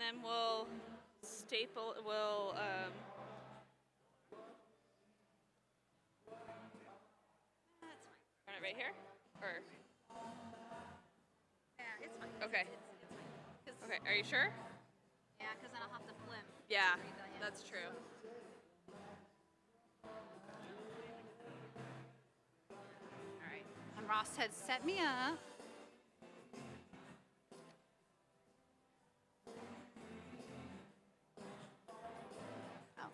then we'll staple, we'll, That's fine. run it right here? Or, Yeah, it's fine. okay. It's fine. 'Cause- Okay, are you sure? Yeah, because then I'll have to flip. Yeah, Read the hand. that's true. All right. And Ross had set me up. Oh.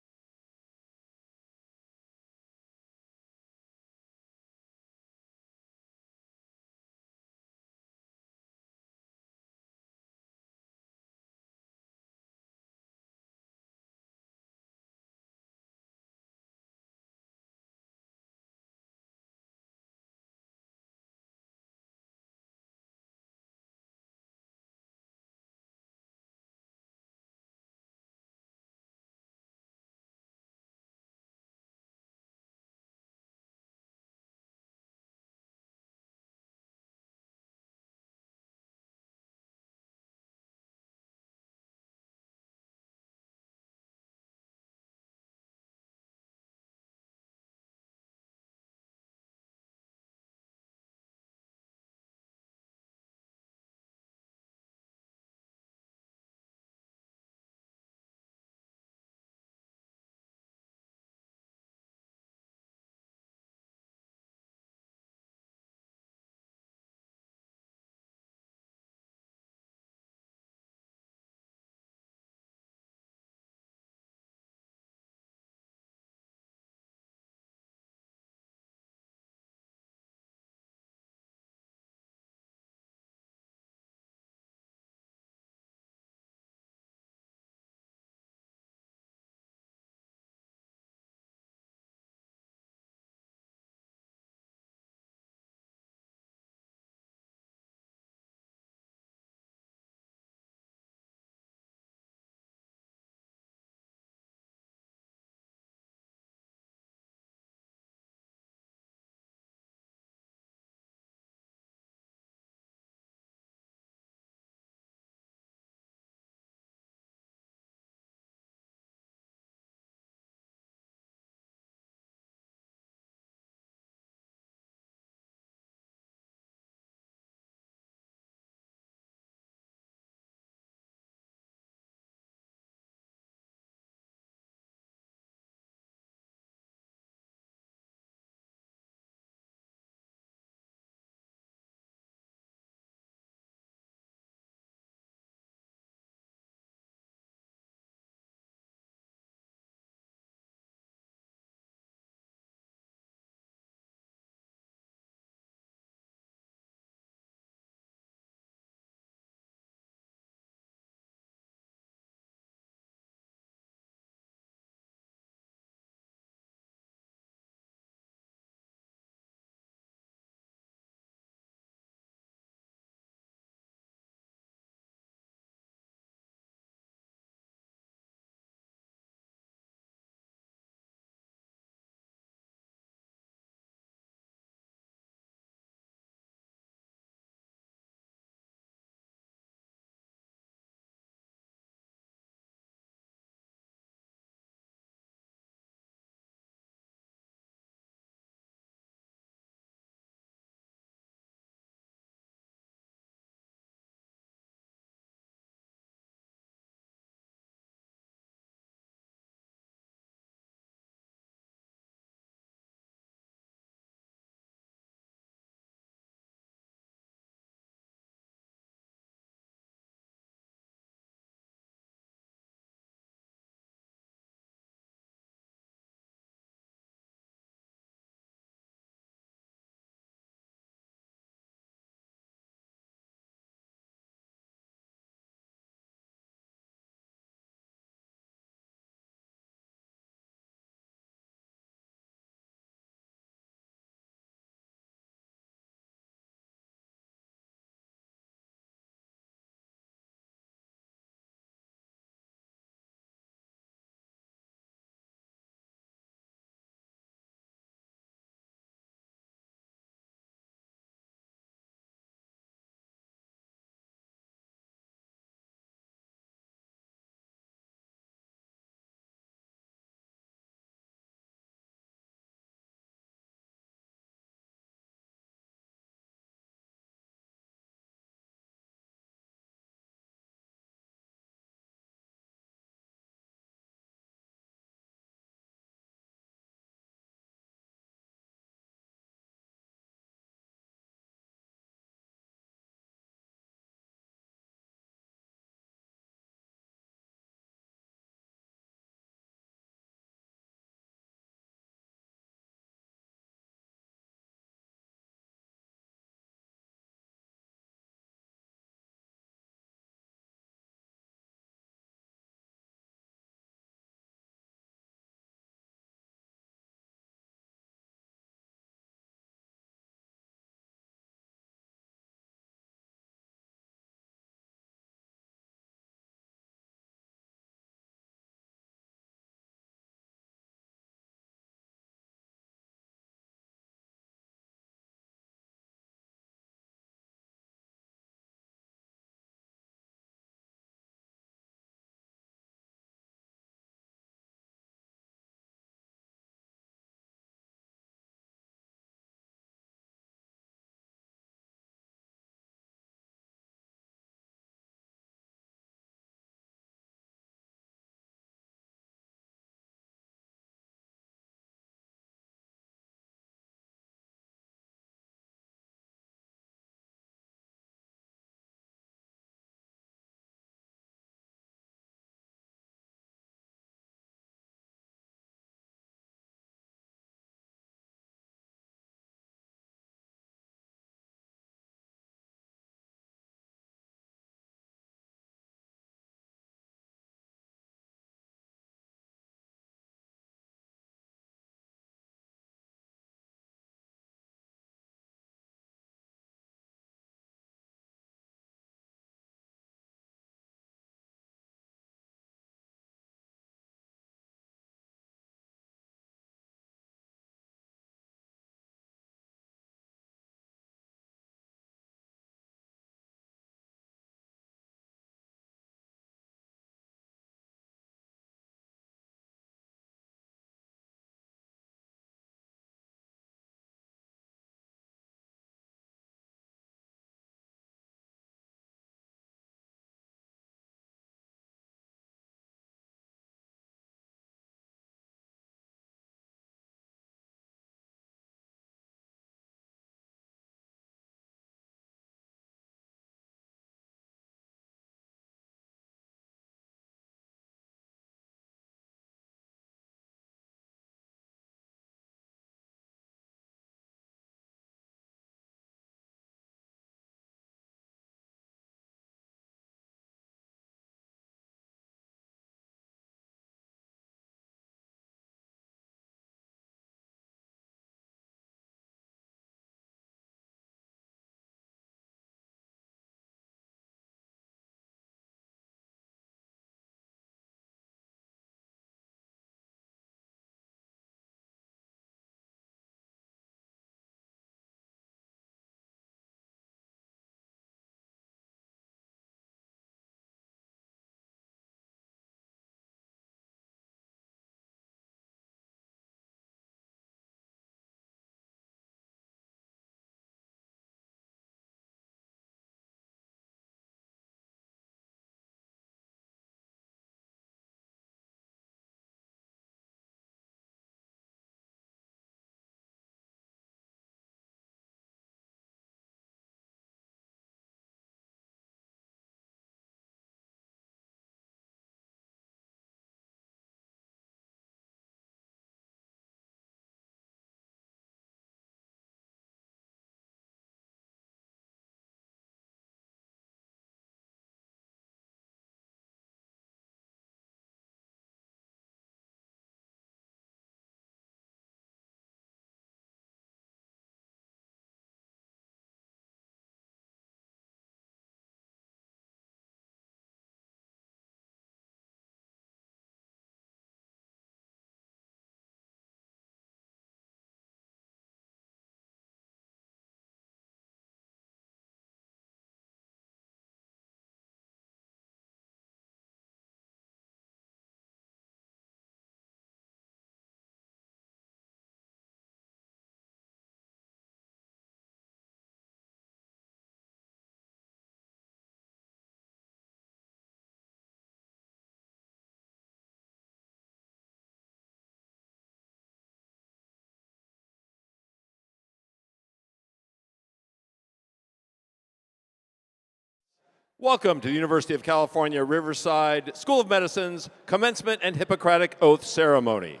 Welcome to the University of California, Riverside School of Medicine's Commencement and Hippocratic Oath Ceremony.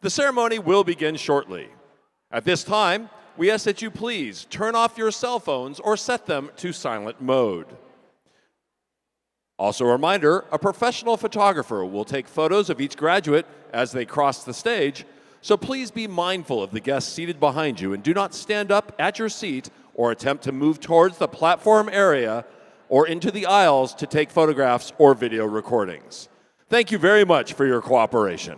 The ceremony will begin shortly. At this time, we ask that you please turn off your cell phones or set them to silent mode. Also a reminder, a professional photographer will take photos of each graduate as they cross the stage, so please be mindful of the guests seated behind you and do not stand up at your seat or attempt to move towards the platform area or into the aisles to take photographs or video recordings. Thank you very much for your cooperation.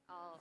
I'll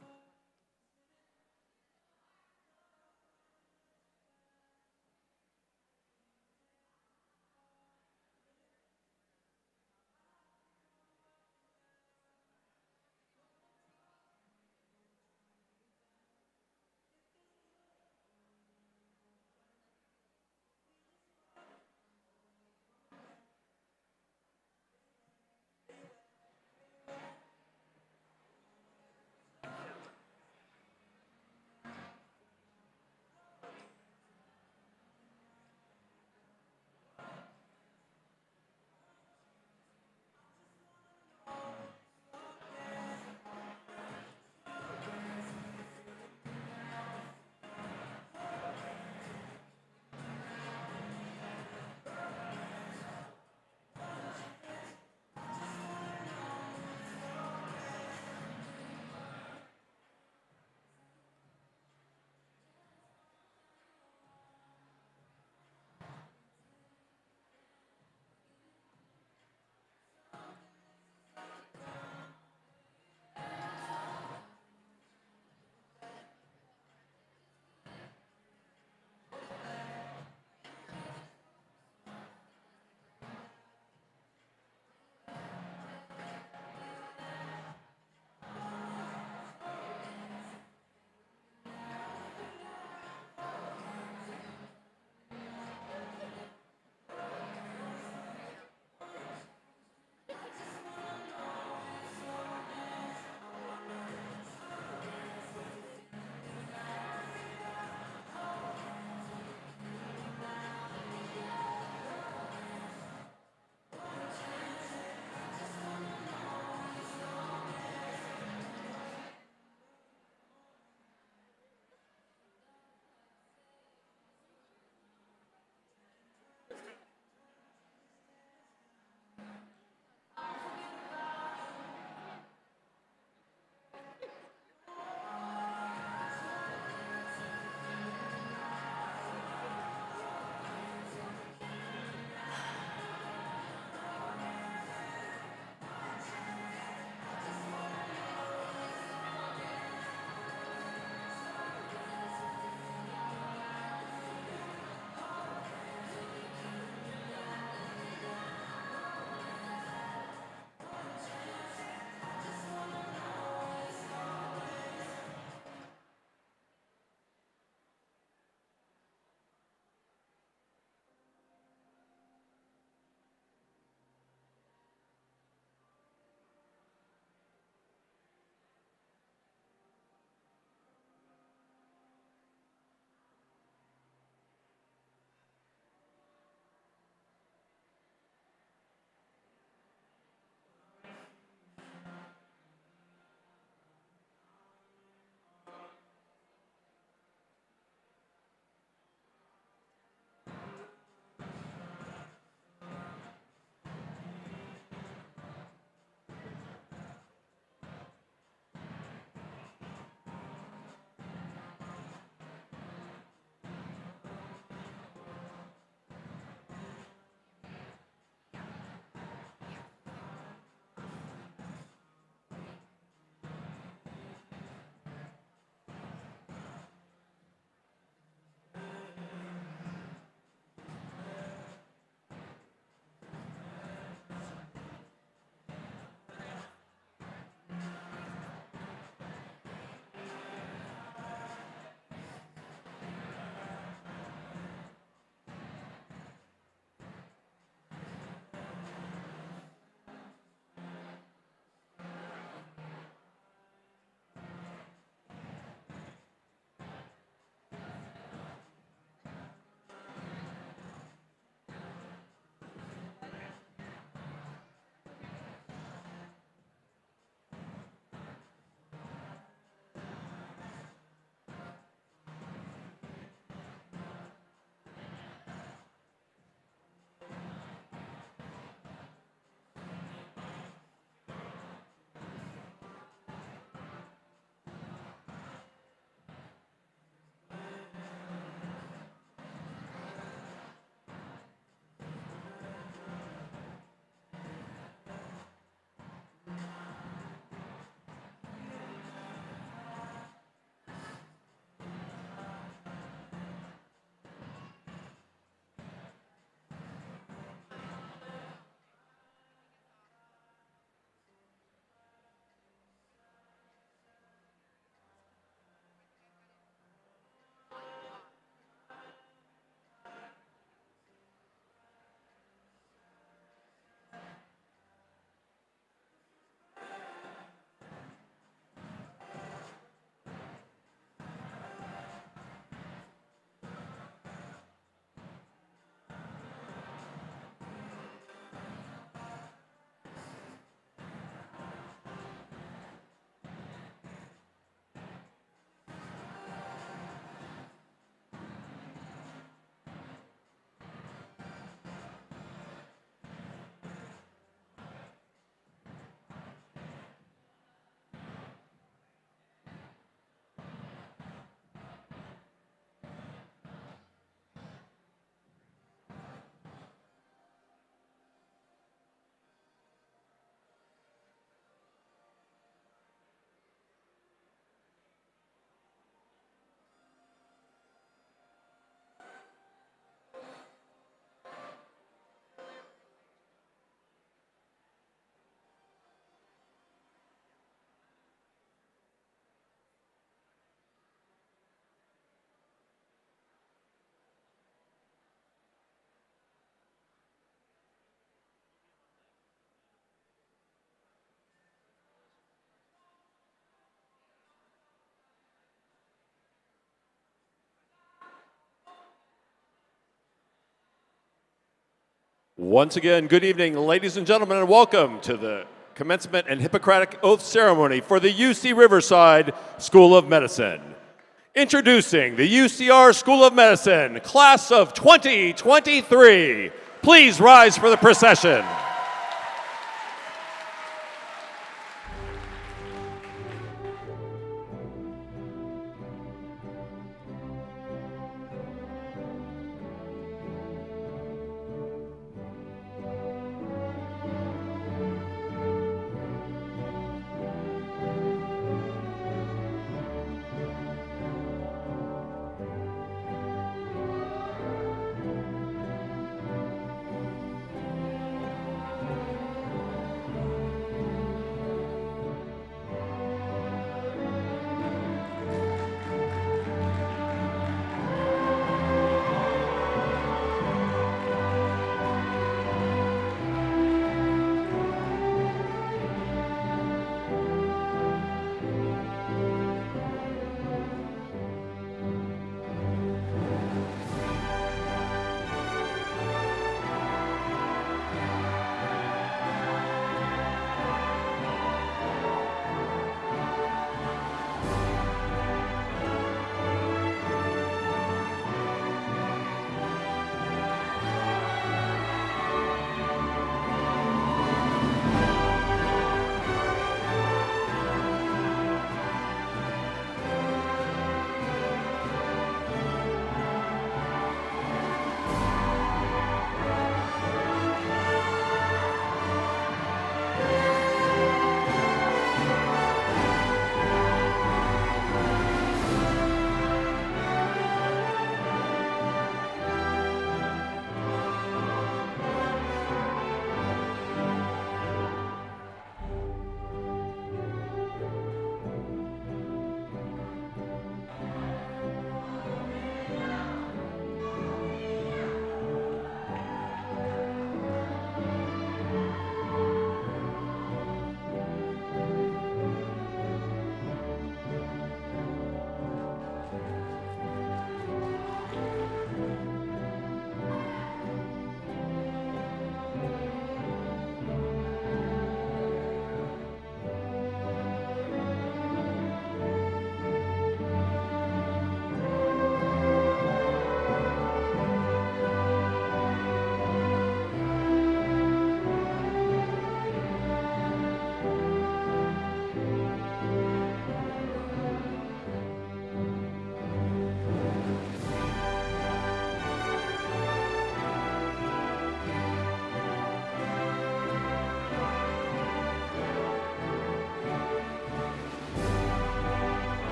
Once again, good evening, ladies and gentlemen, and welcome to the Commencement and Hippocratic Oath Ceremony for the UC Riverside School of Medicine. Introducing the UCR School of Medicine, class of 2023. Please rise for the procession.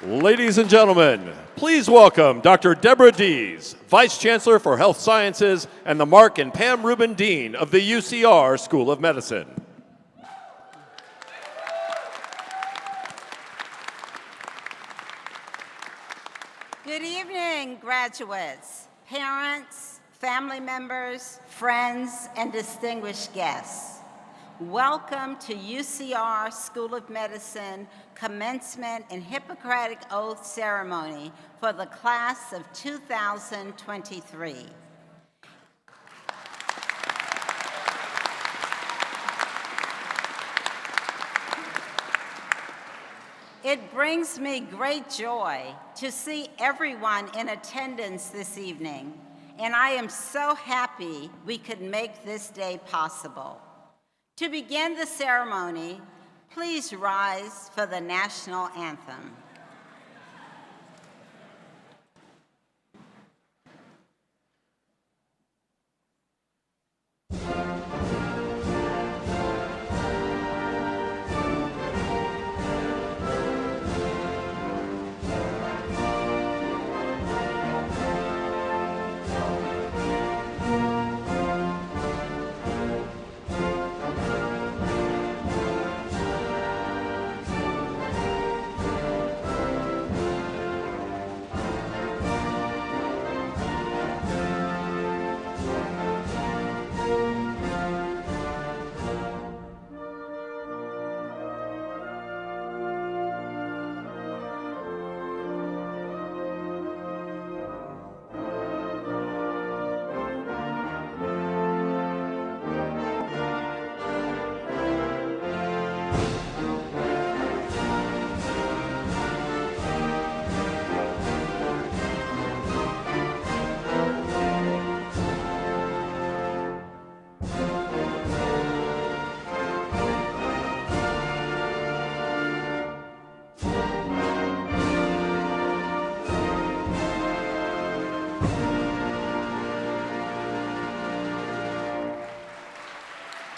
Ladies and gentlemen, please welcome Dr. Deborah Dees, Vice Chancellor for Health Sciences and the Mark and Pam Rubin Dean of the UCR School of Medicine. Good evening, graduates, parents, family members, friends, and distinguished guests. Welcome to UCR School of Medicine Commencement and Hippocratic Oath Ceremony for the class of 2023. It brings me great joy to see everyone in attendance this evening, and I am so happy we could make this day possible. To begin the ceremony, please rise for the national anthem.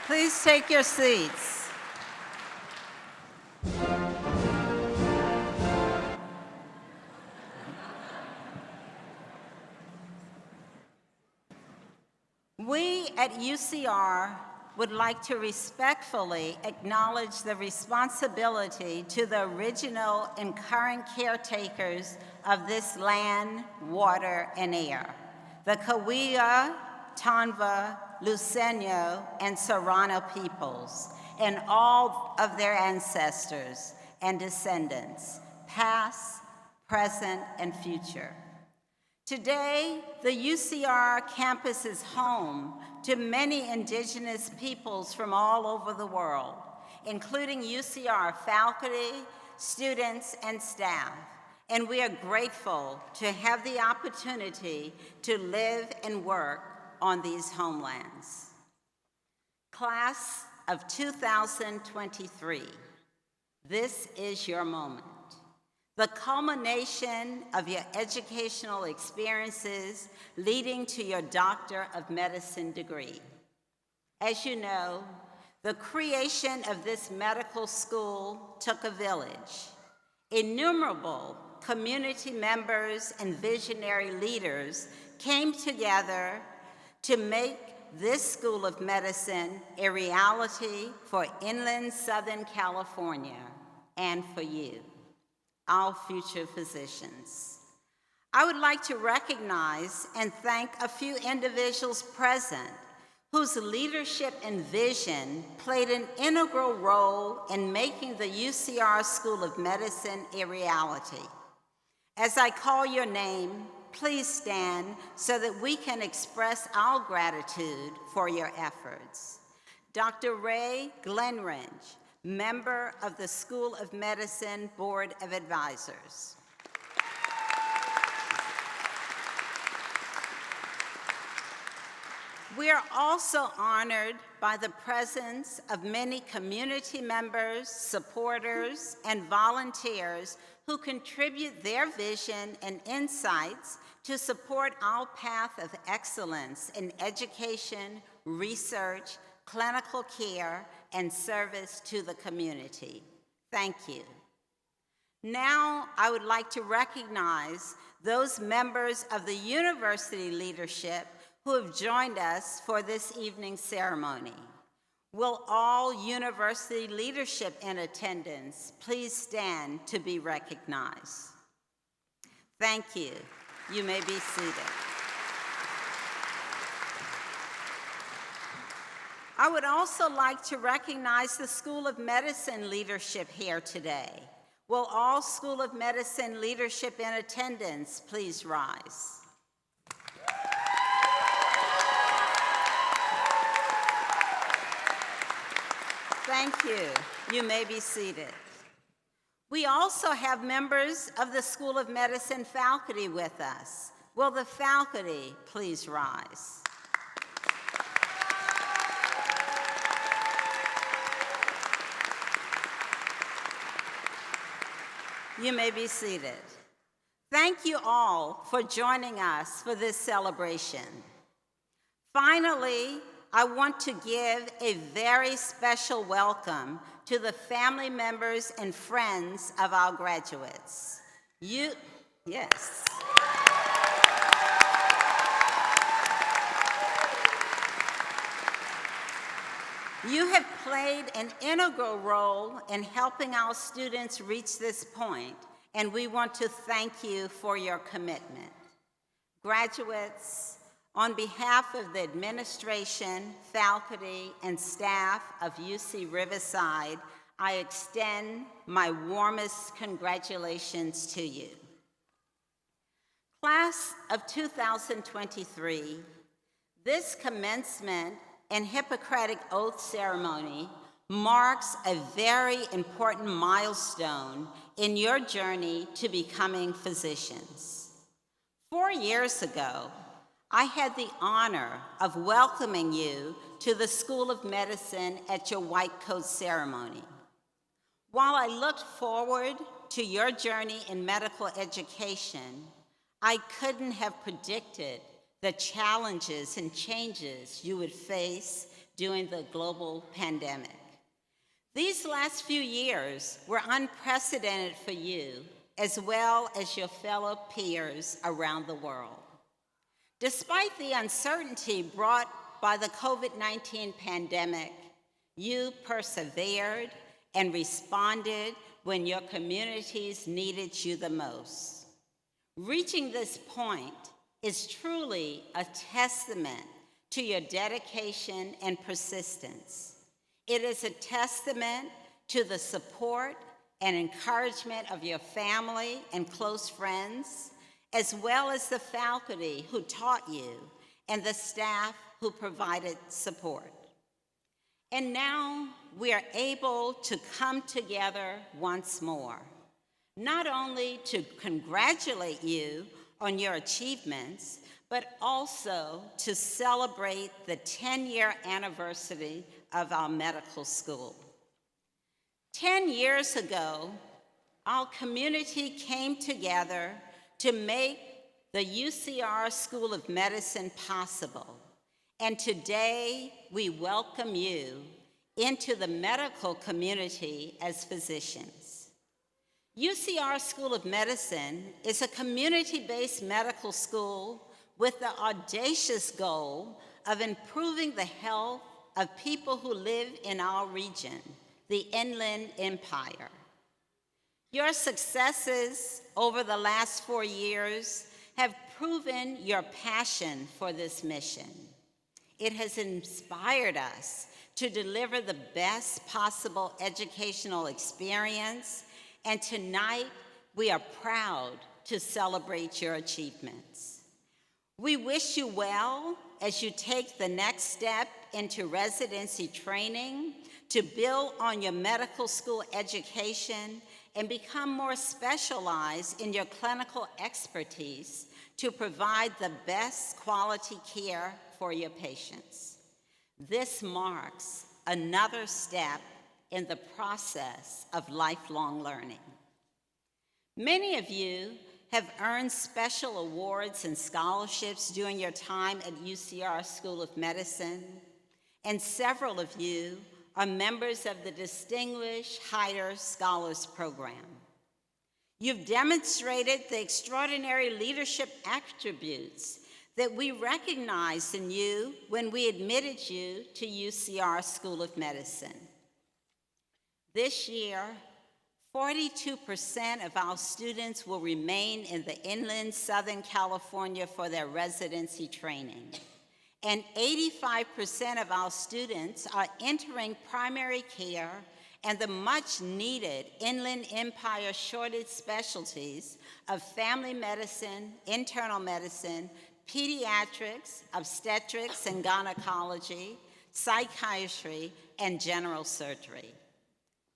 Please take your seats. We at UCR would like to respectfully acknowledge the responsibility to the original and current caretakers of this land, water, and air, the Cahuilla, Tonva, Luceño, and Serrano peoples, and all of their ancestors and descendants, past, present, and future. Today, the UCR campus is home to many indigenous peoples from all over the world, including UCR faculty, students, and staff. And we are grateful to have the opportunity to live and work on these homelands. Class of 2023, this is your moment. The culmination of your educational experiences leading to your Doctor of Medicine degree. As you know, the creation of this medical school took a village. Innumerable community members and visionary leaders came together to make this School of Medicine a reality for inland Southern California and for you, our future physicians. I would like to recognize and thank a few individuals present whose leadership and vision played an integral role in making the UCR School of Medicine a reality. As I call your name, please stand so that we can express our gratitude for your efforts. Dr. Ray Glenridge, member of the School of Medicine Board of Advisors. We are also honored by the presence of many community members, supporters, and volunteers who contribute their vision and insights to support our path of excellence in education, research, clinical care, and service to the community. Thank you. Now, I would like to recognize those members of the university leadership who have joined us for this evening's ceremony. Will all university leadership in attendance please stand to be recognized? Thank you. You may be seated. I would also like to recognize the School of Medicine leadership here today. Will all School of Medicine leadership in attendance please rise? Thank you. You may be seated. We also have members of the School of Medicine faculty with us. Will the faculty please rise? You may be seated. Thank you all for joining us for this celebration. Finally, I want to give a very special welcome to the family members and friends of our graduates. Yes. You have played an integral role in helping our students reach this point, and we want to thank you for your commitment. Graduates, on behalf of the administration, faculty, and staff of UC Riverside, I extend my warmest congratulations to you. Class of 2023, this commencement and Hippocratic Oath Ceremony marks a very important milestone in your journey to becoming physicians. 4 years ago, I had the honor of welcoming you to the School of Medicine at your white coat ceremony. While I looked forward to your journey in medical education, I couldn't have predicted the challenges and changes you would face during the global pandemic. These last few years were unprecedented for you, as well as your fellow peers around the world. Despite the uncertainty brought by the COVID-19 pandemic, you persevered and responded when your communities needed you the most. Reaching this point is truly a testament to your dedication and persistence. It is a testament to the support and encouragement of your family and close friends, as well as the faculty who taught you and the staff who provided support. And now we are able to come together once more, not only to congratulate you on your achievements, but also to celebrate the 10-year anniversary of our medical school. 10 years ago, our community came together to make the UCR School of Medicine possible. And today, we welcome you into the medical community as physicians. UCR School of Medicine is a community-based medical school with the audacious goal of improving the health of people who live in our region, the Inland Empire. Your successes over the last 4 years have proven your passion for this mission. It has inspired us to deliver the best possible educational experience, and tonight we are proud to celebrate your achievements. We wish you well as you take the next step into residency training to build on your medical school education and become more specialized in your clinical expertise to provide the best quality care for your patients. This marks another step in the process of lifelong learning. Many of you have earned special awards and scholarships during your time at UCR School of Medicine, and several of you are members of the Distinguished Higher Scholars Program. You've demonstrated the extraordinary leadership attributes that we recognized in you when we admitted you to UCR School of Medicine. This year, 42% of our students will remain in the inland Southern California for their residency training. And 85% of our students are entering primary care and the much-needed Inland Empire shortage specialties of family medicine, internal medicine, pediatrics, obstetrics and gynecology, psychiatry, and general surgery.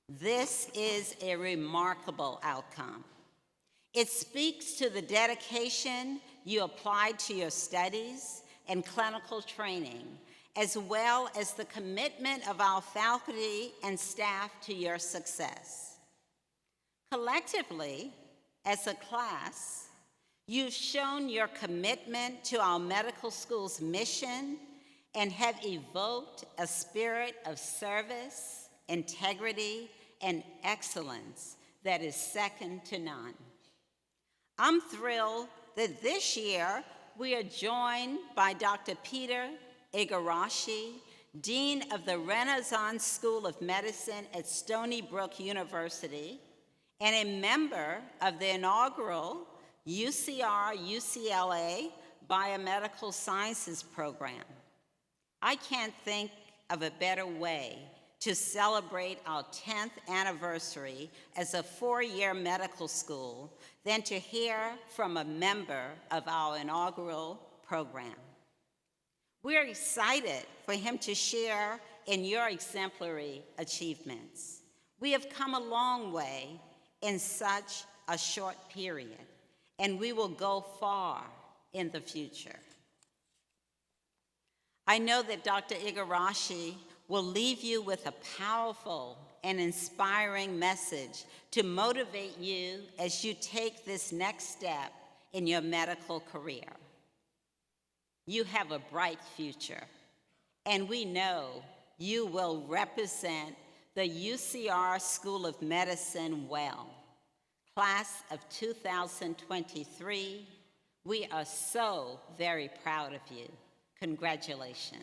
This is a remarkable outcome. It speaks to the dedication you applied to your studies and clinical training, as well as the commitment of our faculty and staff to your success. Collectively, as a class, you've shown your commitment to our medical school's mission and have evoked a spirit of service, integrity, and excellence that is second to none. I'm thrilled that this year we are joined by Dr. Peter Igarashi, Dean of the Renaissance School of Medicine at Stony Brook University, and a member of the inaugural UCR-UCLA Biomedical Sciences program. I can't think of a better way to celebrate our 10th anniversary as a four-year medical school than to hear from a member of our inaugural program. We're excited for him to share in your exemplary achievements. We have come a long way in such a short period, and we will go far in the future. I know that Dr. Igarashi will leave you with a powerful and inspiring message to motivate you as you take this next step in your medical career. You have a bright future, and we know you will represent the UCR School of Medicine well. Class of 2023, we are so very proud of you. Congratulations.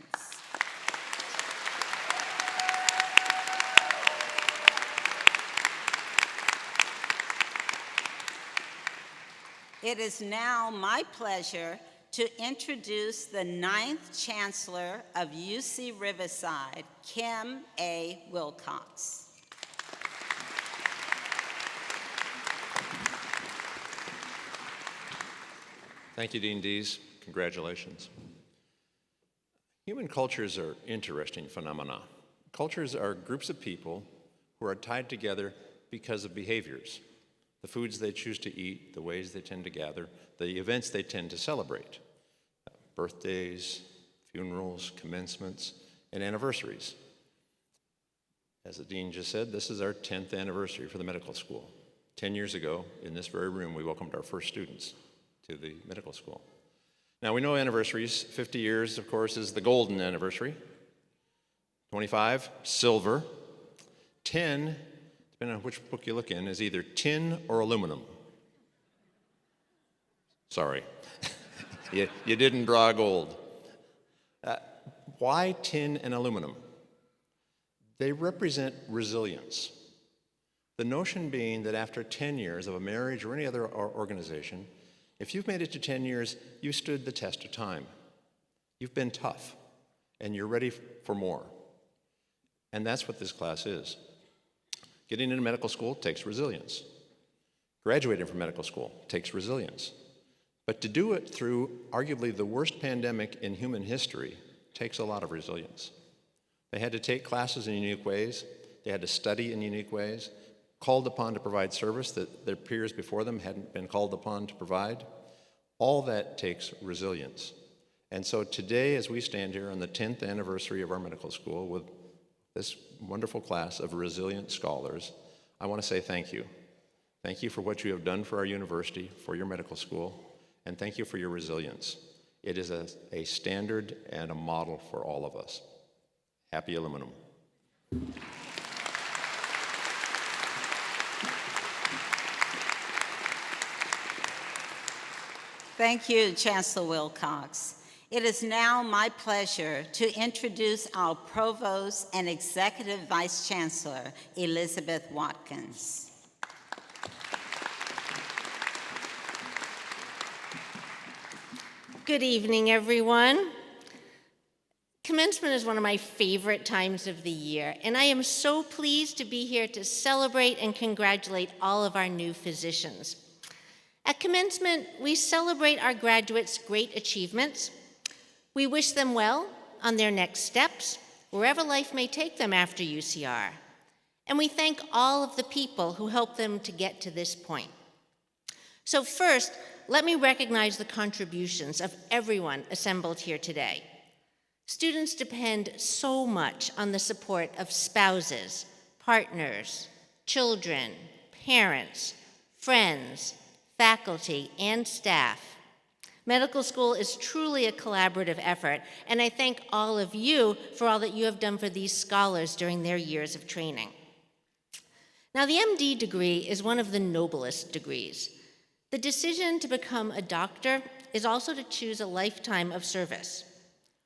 It is now my pleasure to introduce the 9th Chancellor of UC Riverside, Kim A. Wilcox. Thank you, Dean Dees. Congratulations. Human cultures are interesting phenomena. Cultures are groups of people who are tied together because of behaviors, the foods they choose to eat, the ways they tend to gather, the events they tend to celebrate, birthdays, funerals, commencements, and anniversaries. As the dean just said, this is our 10th anniversary for the medical school. 10 years ago, in this very room, we welcomed our first students to the medical school. Now, we know anniversaries. 50 years, of course, is the golden anniversary. 25, silver. 10, depending on which book you look in, is either tin or aluminum. Sorry, you didn't draw gold. Why tin and aluminum? They represent resilience. The notion being that after 10 years of a marriage or any other organization, if you've made it to 10 years, you stood the test of time. You've been tough, and you're ready for more. And that's what this class is. Getting into medical school takes resilience. Graduating from medical school takes resilience. But to do it through arguably the worst pandemic in human history takes a lot of resilience. They had to take classes in unique ways. They had to study in unique ways, called upon to provide service that their peers before them hadn't been called upon to provide. All that takes resilience. And so today, as we stand here on the 10th anniversary of our medical school with this wonderful class of resilient scholars, I want to say thank you. Thank you for what you have done for our university, for your medical school, and thank you for your resilience. It is a standard and a model for all of us. Happy aluminum. Thank you, Chancellor Wilcox. It is now my pleasure to introduce our Provost and Executive Vice Chancellor, Elizabeth Watkins. Good evening, everyone. Commencement is one of my favorite times of the year, and I am so pleased to be here to celebrate and congratulate all of our new physicians. At Commencement, we celebrate our graduates' great achievements. We wish them well on their next steps, wherever life may take them after UCR. And we thank all of the people who helped them to get to this point. So first, let me recognize the contributions of everyone assembled here today. Students depend so much on the support of spouses, partners, children, parents, friends, faculty, and staff. Medical school is truly a collaborative effort, and I thank all of you for all that you have done for these scholars during their years of training. Now, the MD degree is one of the noblest degrees. The decision to become a doctor is also to choose a lifetime of service.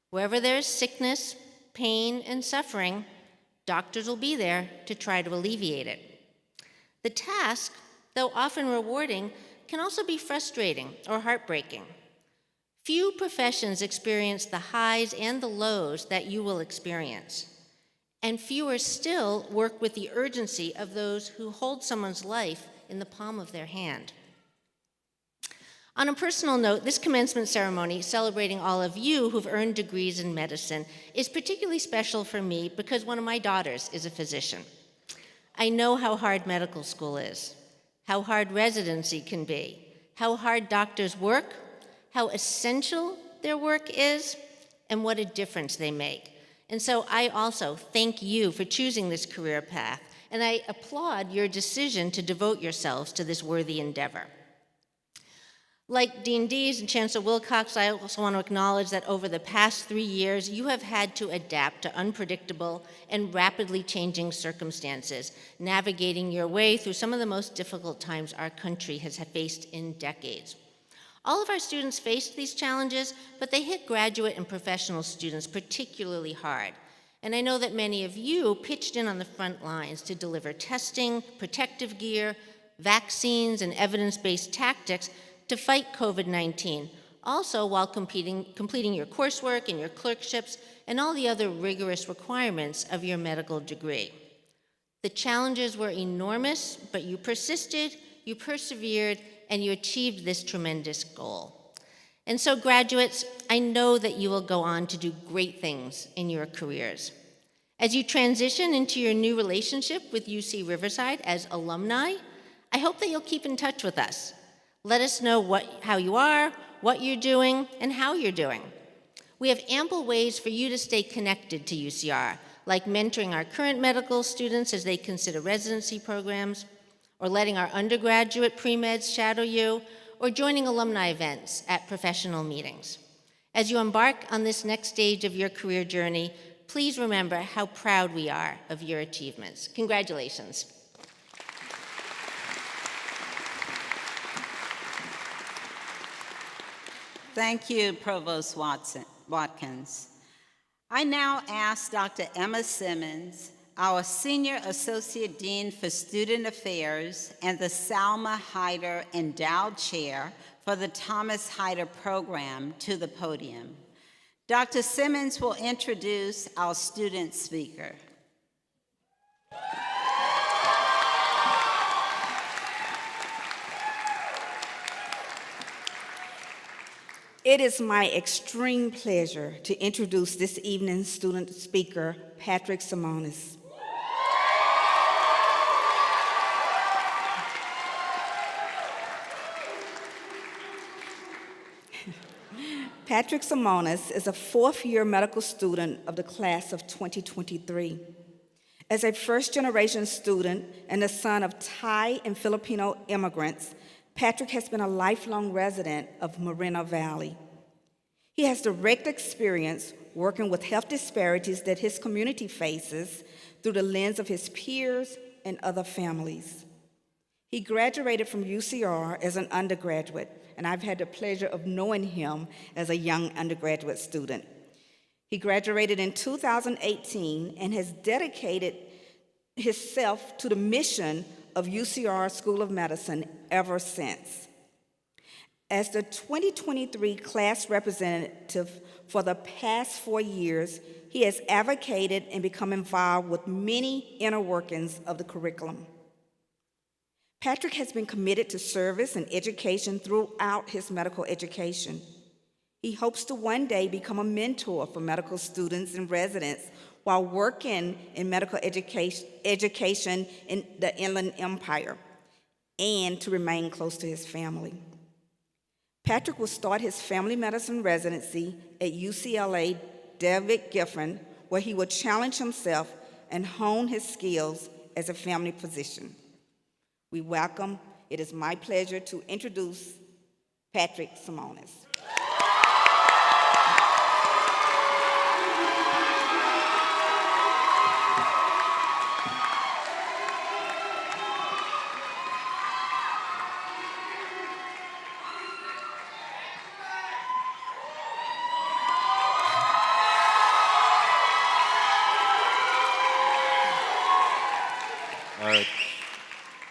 Wherever there is sickness, pain, and suffering, doctors will be there to try to alleviate it. The task, though often rewarding, can also be frustrating or heartbreaking. Few professions experience the highs and the lows that you will experience, and fewer still work with the urgency of those who hold someone's life in the palm of their hand. On a personal note, this commencement ceremony celebrating all of you who've earned degrees in medicine is particularly special for me because one of my daughters is a physician. I know how hard medical school is, how hard residency can be, how hard doctors work, how essential their work is, and what a difference they make. And so I also thank you for choosing this career path, and I applaud your decision to devote yourselves to this worthy endeavor. Like Dean Dees and Chancellor Wilcox, I also want to acknowledge that over the past 3 years, you have had to adapt to unpredictable and rapidly changing circumstances, navigating your way through some of the most difficult times our country has faced in decades. All of our students faced these challenges, but they hit graduate and professional students particularly hard. And I know that many of you pitched in on the front lines to deliver testing, protective gear, vaccines, and evidence-based tactics to fight COVID-19, also while completing your coursework and your clerkships and all the other rigorous requirements of your medical degree. The challenges were enormous, but you persisted, you persevered, and you achieved this tremendous goal. And so graduates, I know that you will go on to do great things in your careers. As you transition into your new relationship with UC Riverside as alumni, I hope that you'll keep in touch with us. Let us know how you are, what you're doing, and how you're doing. We have ample ways for you to stay connected to UCR, like mentoring our current medical students as they consider residency programs, or letting our undergraduate pre-meds shadow you, or joining alumni events at professional meetings. As you embark on this next stage of your career journey, please remember how proud we are of your achievements. Congratulations. Thank you, Provost Watkins. I now ask Dr. Emma Simmons, our Senior Associate Dean for Student Affairs and the Salma Hyder Endowed Chair for the Thomas Hyder Program, to the podium. Dr. Simmons will introduce our student speaker. It is my extreme pleasure to introduce this evening's student speaker, Patrick Simonis. Patrick Simonis is a fourth-year medical student of the class of 2023. As a first-generation student and the son of Thai and Filipino immigrants, Patrick has been a lifelong resident of Moreno Valley. He has direct experience working with health disparities that his community faces through the lens of his peers and other families. He graduated from UCR as an undergraduate, and I've had the pleasure of knowing him as a young undergraduate student. He graduated in 2018 and has dedicated himself to the mission of UCR School of Medicine ever since. As the 2023 class representative for the past 4 years, he has advocated and become involved with many inner workings of the curriculum. Patrick has been committed to service and education throughout his medical education. He hopes to one day become a mentor for medical students and residents while working in medical education in the Inland Empire, and to remain close to his family. Patrick will start his family medicine residency at UCLA David Gifford, where he will challenge himself and hone his skills as a family physician. It is my pleasure to introduce Patrick Simonis.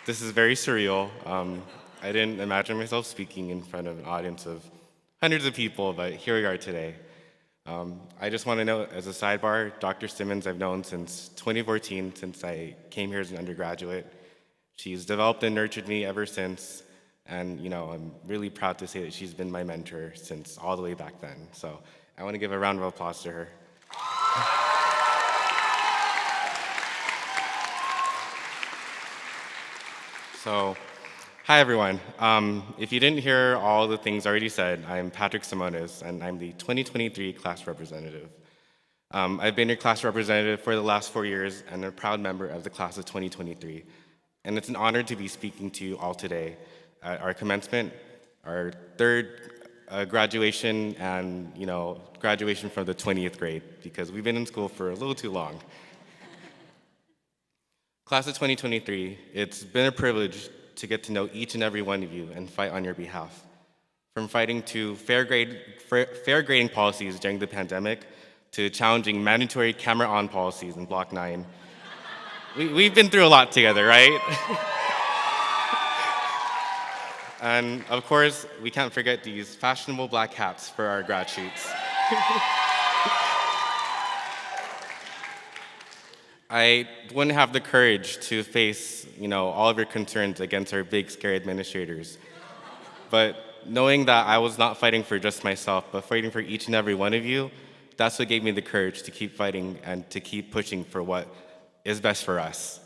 This is very surreal. I didn't imagine myself speaking in front of an audience of hundreds of people, but here we are today. I just want to note, as a sidebar, Dr. Simmons I've known since 2014, since I came here as an undergraduate. She's developed and nurtured me ever since, and I'm really proud to say that she's been my mentor since all the way back then. So I want to give a round of applause to her. So, hi everyone. If you didn't hear all the things already said, I'm Patrick Simonis, and I'm the 2023 class representative. I've been your class representative for the last 4 years and a proud member of the class of 2023. And it's an honor to be speaking to you all today at our commencement, our third graduation, and graduation from the 20th grade, because we've been in school for a little too long. Class of 2023, it's been a privilege to get to know each and every one of you and fight on your behalf. From fighting to fair grading policies during the pandemic, to challenging mandatory camera-on policies in Block 9. We've been through a lot together, right? And of course, we can't forget these fashionable black hats for our grad shoots. I wouldn't have the courage to face, all of your concerns against our big, scary administrators. But knowing that I was not fighting for just myself, but fighting for each and every one of you, that's what gave me the courage to keep fighting and to keep pushing for what is best for us.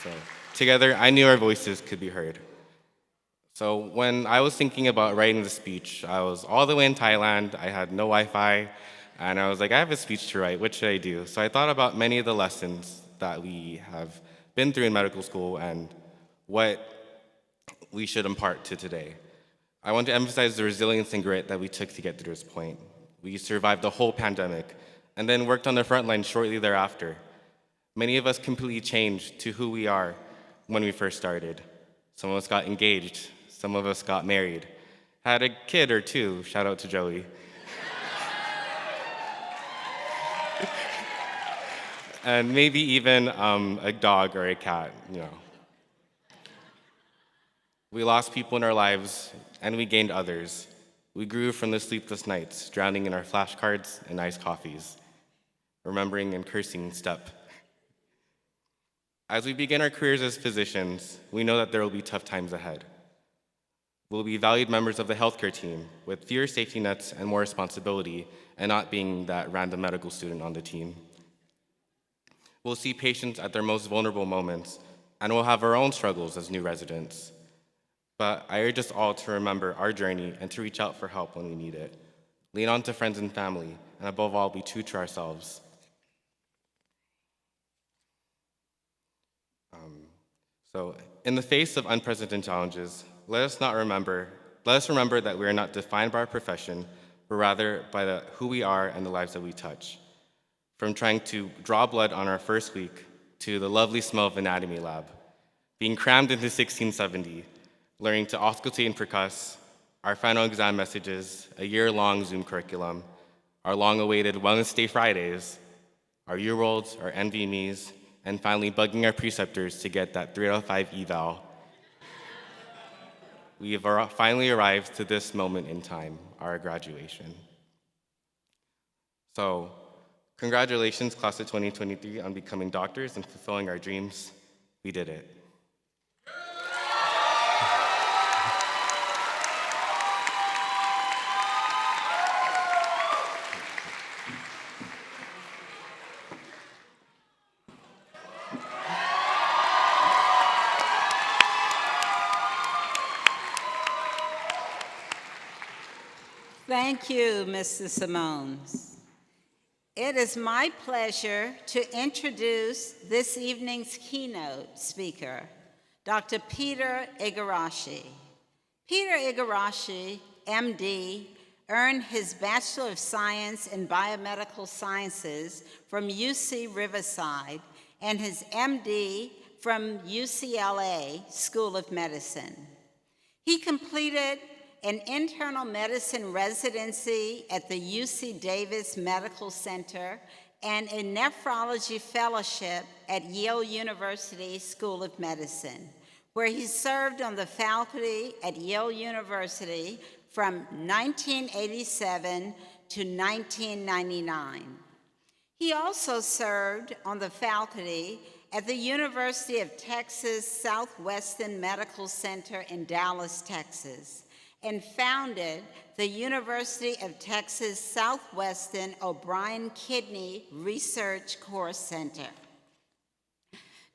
So, together, I knew our voices could be heard. So when I was thinking about writing the speech, I was all the way in Thailand, I had no Wi-Fi, and I was like, I have a speech to write, what should I do? So I thought about many of the lessons that we have been through in medical school and what we should impart to today. I want to emphasize the resilience and grit that we took to get to this point. We survived the whole pandemic and then worked on the front line shortly thereafter. Many of us completely changed to who we are when we first started. Some of us got engaged. Some of us got married, had a kid or two, shout out to Joey. And maybe even a dog or a cat, We lost people in our lives, and we gained others. We grew from the sleepless nights, drowning in our flashcards and iced coffees, remembering and cursing step. As we begin our careers as physicians, we know that there will be tough times ahead. We'll be valued members of the healthcare team with fewer safety nets and more responsibility, and not being that random medical student on the team. We'll see patients at their most vulnerable moments, and we'll have our own struggles as new residents. But I urge us all to remember our journey and to reach out for help when we need it. Lean on to friends and family, and above all, be true to ourselves. So, in the face of unprecedented challenges, let us remember that we are not defined by our profession, but rather by who we are and the lives that we touch. from trying to draw blood on our first week to the lovely smell of anatomy lab, being crammed into 1670, learning to auscultate and percuss, our final exam messages, a year-long Zoom curriculum, our long-awaited Wellness Day Fridays, our year-olds, our NVMEs, and finally bugging our preceptors to get that 3 out of 5 eval. We have finally arrived to this moment in time, our graduation. So, congratulations, class of 2023, on becoming doctors and fulfilling our dreams. We did it. Thank you, Mr. Simones. It is my pleasure to introduce this evening's keynote speaker, Dr. Peter Igarashi. Peter Igarashi, MD, earned his Bachelor of Science in Biomedical Sciences from UC Riverside and his MD from UCLA School of Medicine. He completed an internal medicine residency at the UC Davis Medical Center and a nephrology fellowship at Yale University School of Medicine, where he served on the faculty at Yale University from 1987 to 1999. He also served on the faculty at the University of Texas Southwestern Medical Center in Dallas, Texas, and founded the University of Texas Southwestern O'Brien Kidney Research Core Center.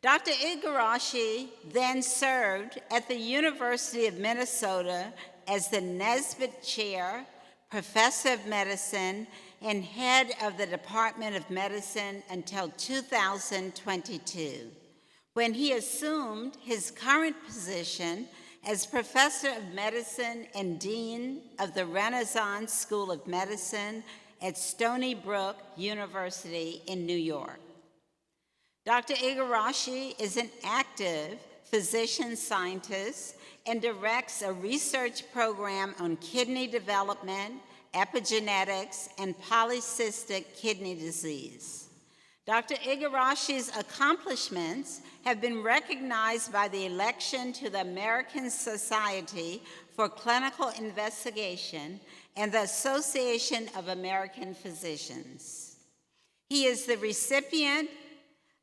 Dr. Igarashi then served at the University of Minnesota as the Nesbitt Chair, Professor of Medicine, and head of the Department of Medicine until 2022, when he assumed his current position as Professor of Medicine and Dean of the Renaissance School of Medicine at Stony Brook University in New York. Dr. Igarashi is an active physician scientist and directs a research program on kidney development, epigenetics, and polycystic kidney disease. Dr. Igarashi's accomplishments have been recognized by the election to the American Society for Clinical Investigation and the Association of American Physicians. He is the recipient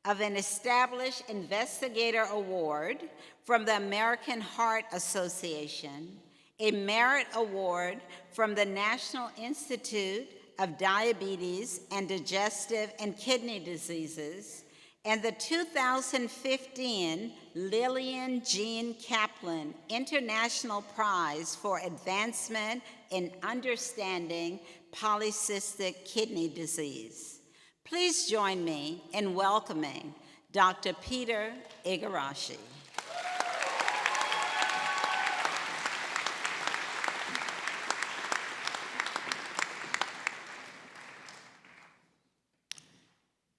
of an Established Investigator Award from the American Heart Association, a Merit Award from the National Institute of Diabetes and Digestive and Kidney Diseases, and the 2015 Lillian Jean Kaplan International Prize for Advancement in Understanding Polycystic Kidney Disease. Please join me in welcoming Dr. Peter Igarashi.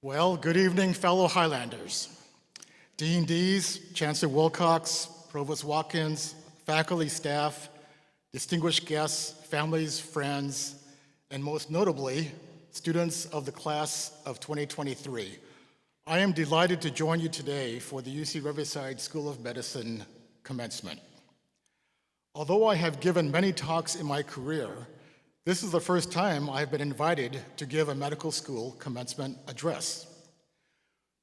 Well, good evening, fellow Highlanders. Dean Dees, Chancellor Wilcox, Provost Watkins, faculty, staff, distinguished guests, families, friends, and most notably, students of the class of 2023. I am delighted to join you today for the UC Riverside School of Medicine commencement. Although I have given many talks in my career, this is the first time I've been invited to give a medical school commencement address.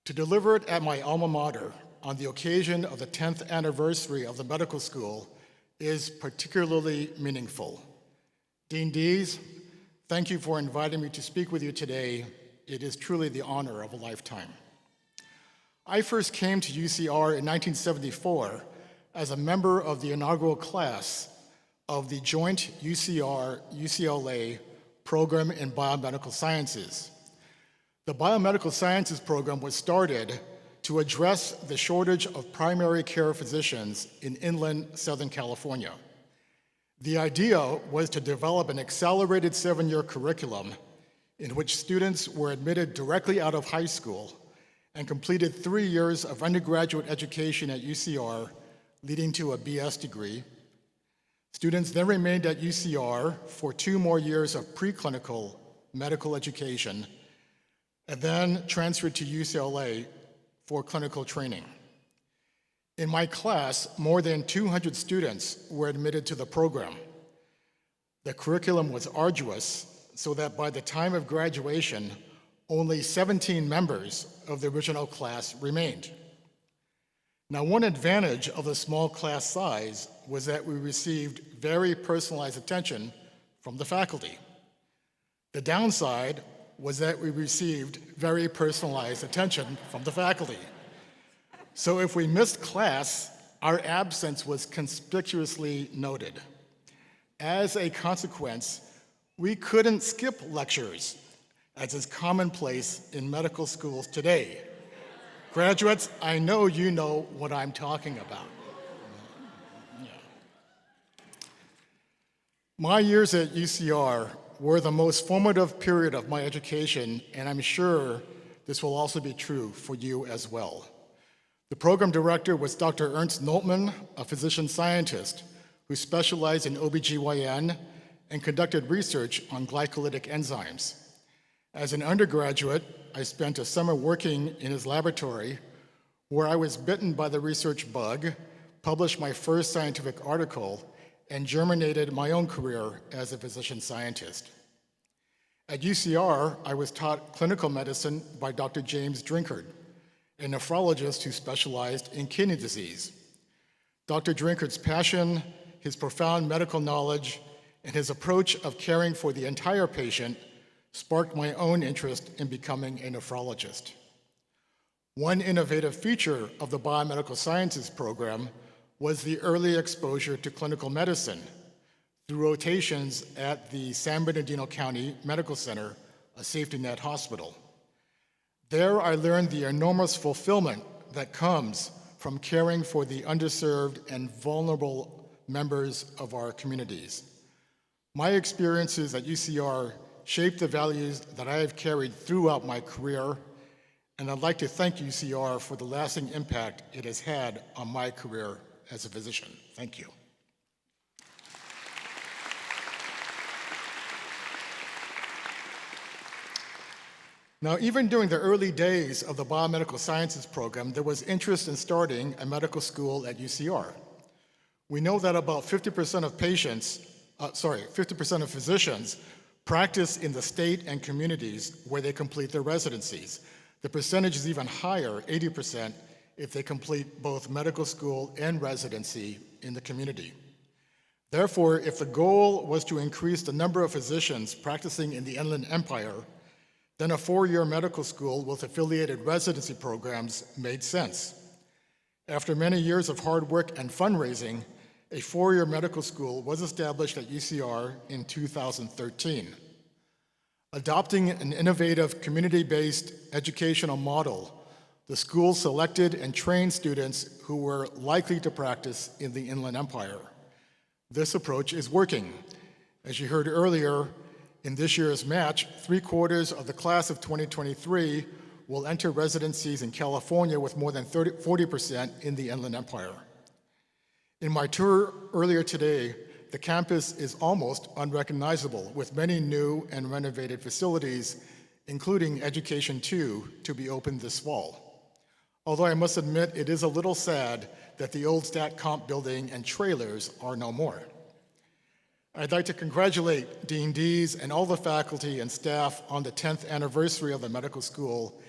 To deliver it at my alma mater on the occasion of the 10th anniversary of the medical school is particularly meaningful. Dean Dees, thank you for inviting me to speak with you today. It is truly the honor of a lifetime. I first came to UCR in 1974 as a member of the inaugural class of the joint UCR-UCLA program in biomedical sciences. The biomedical sciences program was started to address the shortage of primary care physicians in inland Southern California. The idea was to develop an accelerated 7-year curriculum in which students were admitted directly out of high school and completed 3 years of undergraduate education at UCR, leading to a BS degree. Students then remained at UCR for 2 more years of preclinical medical education and then transferred to UCLA for clinical training. In my class, more than 200 students were admitted to the program. The curriculum was arduous, so that by the time of graduation, only 17 members of the original class remained. Now, one advantage of the small class size was that we received very personalized attention from the faculty. The downside was that we received very personalized attention from the faculty. So if we missed class, our absence was conspicuously noted. As a consequence, we couldn't skip lectures, as is commonplace in medical schools today. Graduates, I know you know what I'm talking about. Yeah. My years at UCR were the most formative period of my education, and I'm sure this will also be true for you as well. The program director was Dr. Ernst Noltmann, a physician scientist who specialized in OBGYN and conducted research on glycolytic enzymes. As an undergraduate, I spent a summer working in his laboratory where I was bitten by the research bug, published my first scientific article, and germinated my own career as a physician scientist. At UCR, I was taught clinical medicine by Dr. James Drinkard, a nephrologist who specialized in kidney disease. Dr. Drinkard's passion, his profound medical knowledge, and his approach of caring for the entire patient sparked my own interest in becoming a nephrologist. One innovative feature of the biomedical sciences program was the early exposure to clinical medicine through rotations at the San Bernardino County Medical Center, a safety net hospital. There I learned the enormous fulfillment that comes from caring for the underserved and vulnerable members of our communities. My experiences at UCR shaped the values that I have carried throughout my career, and I'd like to thank UCR for the lasting impact it has had on my career as a physician. Thank you. Now, even during the early days of the biomedical sciences program, there was interest in starting a medical school at UCR. We know that about 50% of 50% of physicians practice in the state and communities where they complete their residencies. The percentage is even higher, 80%, if they complete both medical school and residency in the community. Therefore, if the goal was to increase the number of physicians practicing in the Inland Empire, then a 4-year medical school with affiliated residency programs made sense. After many years of hard work and fundraising, a 4-year medical school was established at UCR in 2013. Adopting an innovative community-based educational model, the school selected and trained students who were likely to practice in the Inland Empire. This approach is working. As you heard earlier, in this year's match, 3/4 of the class of 2023 will enter residencies in California with more than 40% in the Inland Empire. In my tour earlier today, the campus is almost unrecognizable, with many new and renovated facilities, including Education 2, to be opened this fall. Although I must admit it is a little sad that the old Stat Comp building and trailers are no more. I'd like to congratulate Dean Dees and all the faculty and staff on the 10th anniversary of the medical school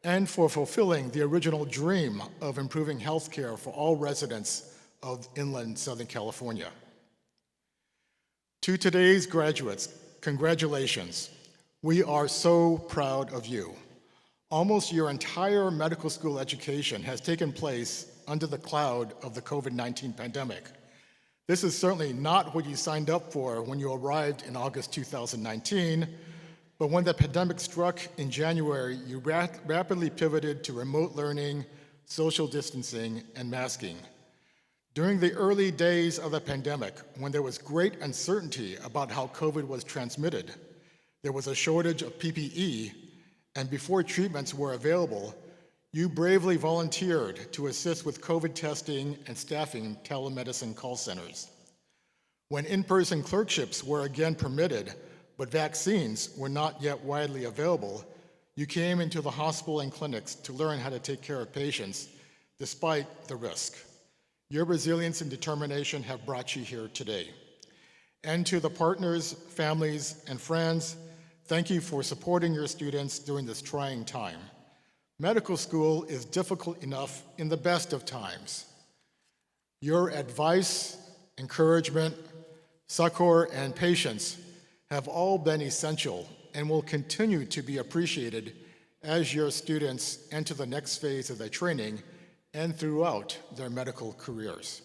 and for fulfilling the original dream of improving healthcare for all residents of inland Southern California. To today's graduates, congratulations. We are so proud of you. Almost your entire medical school education has taken place under the cloud of the COVID-19 pandemic. This is certainly not what you signed up for when you arrived in August 2019, but when the pandemic struck in January, you rapidly pivoted to remote learning, social distancing, and masking. During the early days of the pandemic, when there was great uncertainty about how COVID was transmitted, there was a shortage of PPE, and before treatments were available, you bravely volunteered to assist with COVID testing and staffing telemedicine call centers. When in-person clerkships were again permitted, but vaccines were not yet widely available, you came into the hospital and clinics to learn how to take care of patients despite the risk. Your resilience and determination have brought you here today. And to the partners, families, and friends, thank you for supporting your students during this trying time. Medical school is difficult enough in the best of times. Your advice, encouragement, succor, and patience have all been essential and will continue to be appreciated as your students enter the next phase of their training and throughout their medical careers.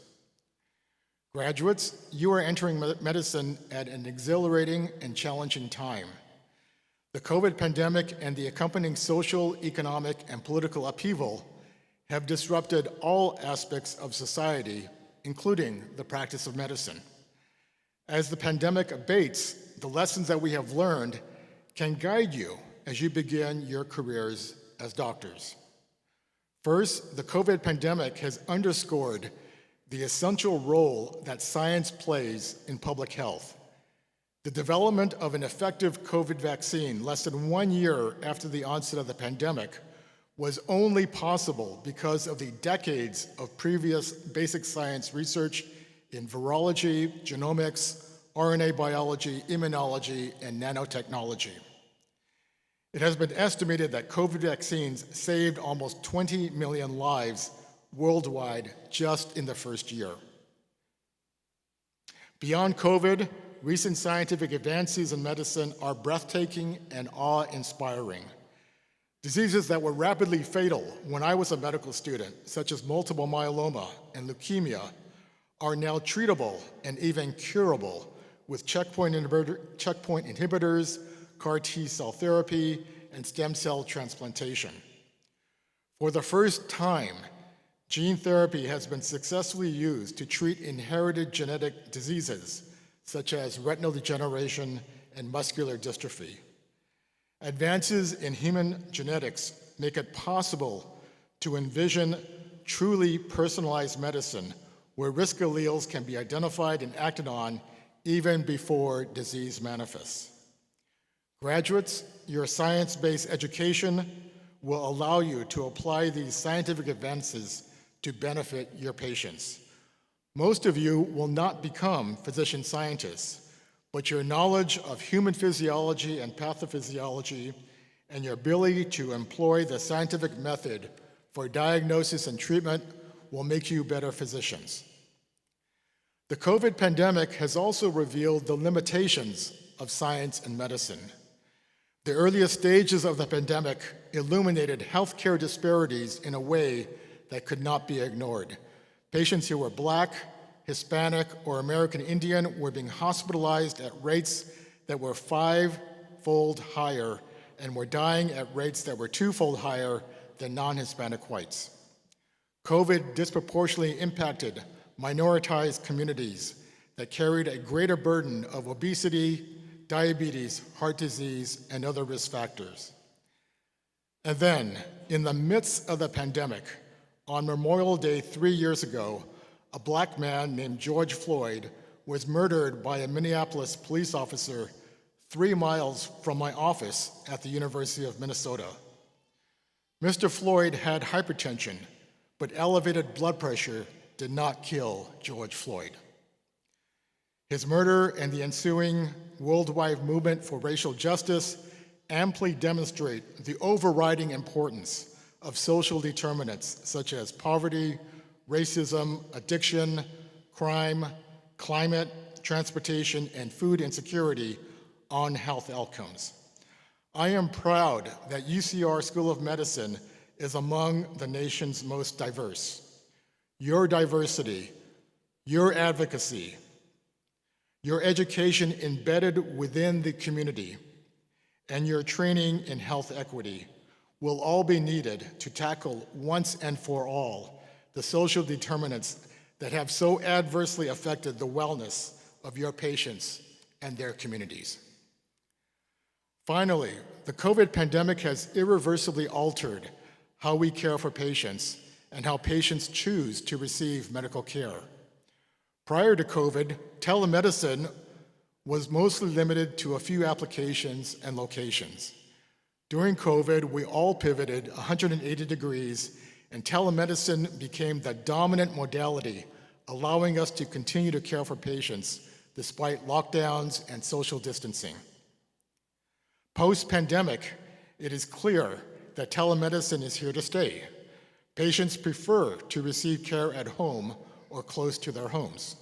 Graduates, you are entering medicine at an exhilarating and challenging time. The COVID pandemic and the accompanying social, economic, and political upheaval have disrupted all aspects of society, including the practice of medicine. As the pandemic abates, the lessons that we have learned can guide you as you begin your careers as doctors. First, the COVID pandemic has underscored the essential role that science plays in public health. The development of an effective COVID vaccine less than 1 year after the onset of the pandemic was only possible because of the decades of previous basic science research in virology, genomics, RNA biology, immunology, and nanotechnology. It has been estimated that COVID vaccines saved almost 20 million lives worldwide just in the first year. Beyond COVID, recent scientific advances in medicine are breathtaking and awe-inspiring. Diseases that were rapidly fatal when I was a medical student, such as multiple myeloma and leukemia, are now treatable and even curable with checkpoint inhibitors, CAR T-cell therapy, and stem cell transplantation. For the first time, gene therapy has been successfully used to treat inherited genetic diseases, such as retinal degeneration and muscular dystrophy. Advances in human genetics make it possible to envision truly personalized medicine where risk alleles can be identified and acted on even before disease manifests. Graduates, your science-based education will allow you to apply these scientific advances to benefit your patients. Most of you will not become physician scientists, but your knowledge of human physiology and pathophysiology and your ability to employ the scientific method for diagnosis and treatment will make you better physicians. The COVID pandemic has also revealed the limitations of science and medicine. The earliest stages of the pandemic illuminated healthcare disparities in a way that could not be ignored. Patients who were Black, Hispanic, or American Indian were being hospitalized at rates that were 5-fold higher and were dying at rates that were 2-fold higher than non-Hispanic whites. COVID disproportionately impacted minoritized communities that carried a greater burden of obesity, diabetes, heart disease, and other risk factors. And then, in the midst of the pandemic, on Memorial Day 3 years ago, a Black man named George Floyd was murdered by a Minneapolis police officer 3 miles from my office at the University of Minnesota. Mr. Floyd had hypertension, but elevated blood pressure did not kill George Floyd. His murder and the ensuing worldwide movement for racial justice amply demonstrate the overriding importance of social determinants such as poverty, racism, addiction, crime, climate, transportation, and food insecurity on health outcomes. I am proud that UCR School of Medicine is among the nation's most diverse. Your diversity, your advocacy, your education embedded within the community, and your training in health equity will all be needed to tackle once and for all the social determinants that have so adversely affected the wellness of your patients and their communities. Finally, the COVID pandemic has irreversibly altered how we care for patients and how patients choose to receive medical care. Prior to COVID, telemedicine was mostly limited to a few applications and locations. During COVID, we all pivoted 180 degrees, and telemedicine became the dominant modality, allowing us to continue to care for patients despite lockdowns and social distancing. Post-pandemic, it is clear that telemedicine is here to stay. Patients prefer to receive care at home or close to their homes.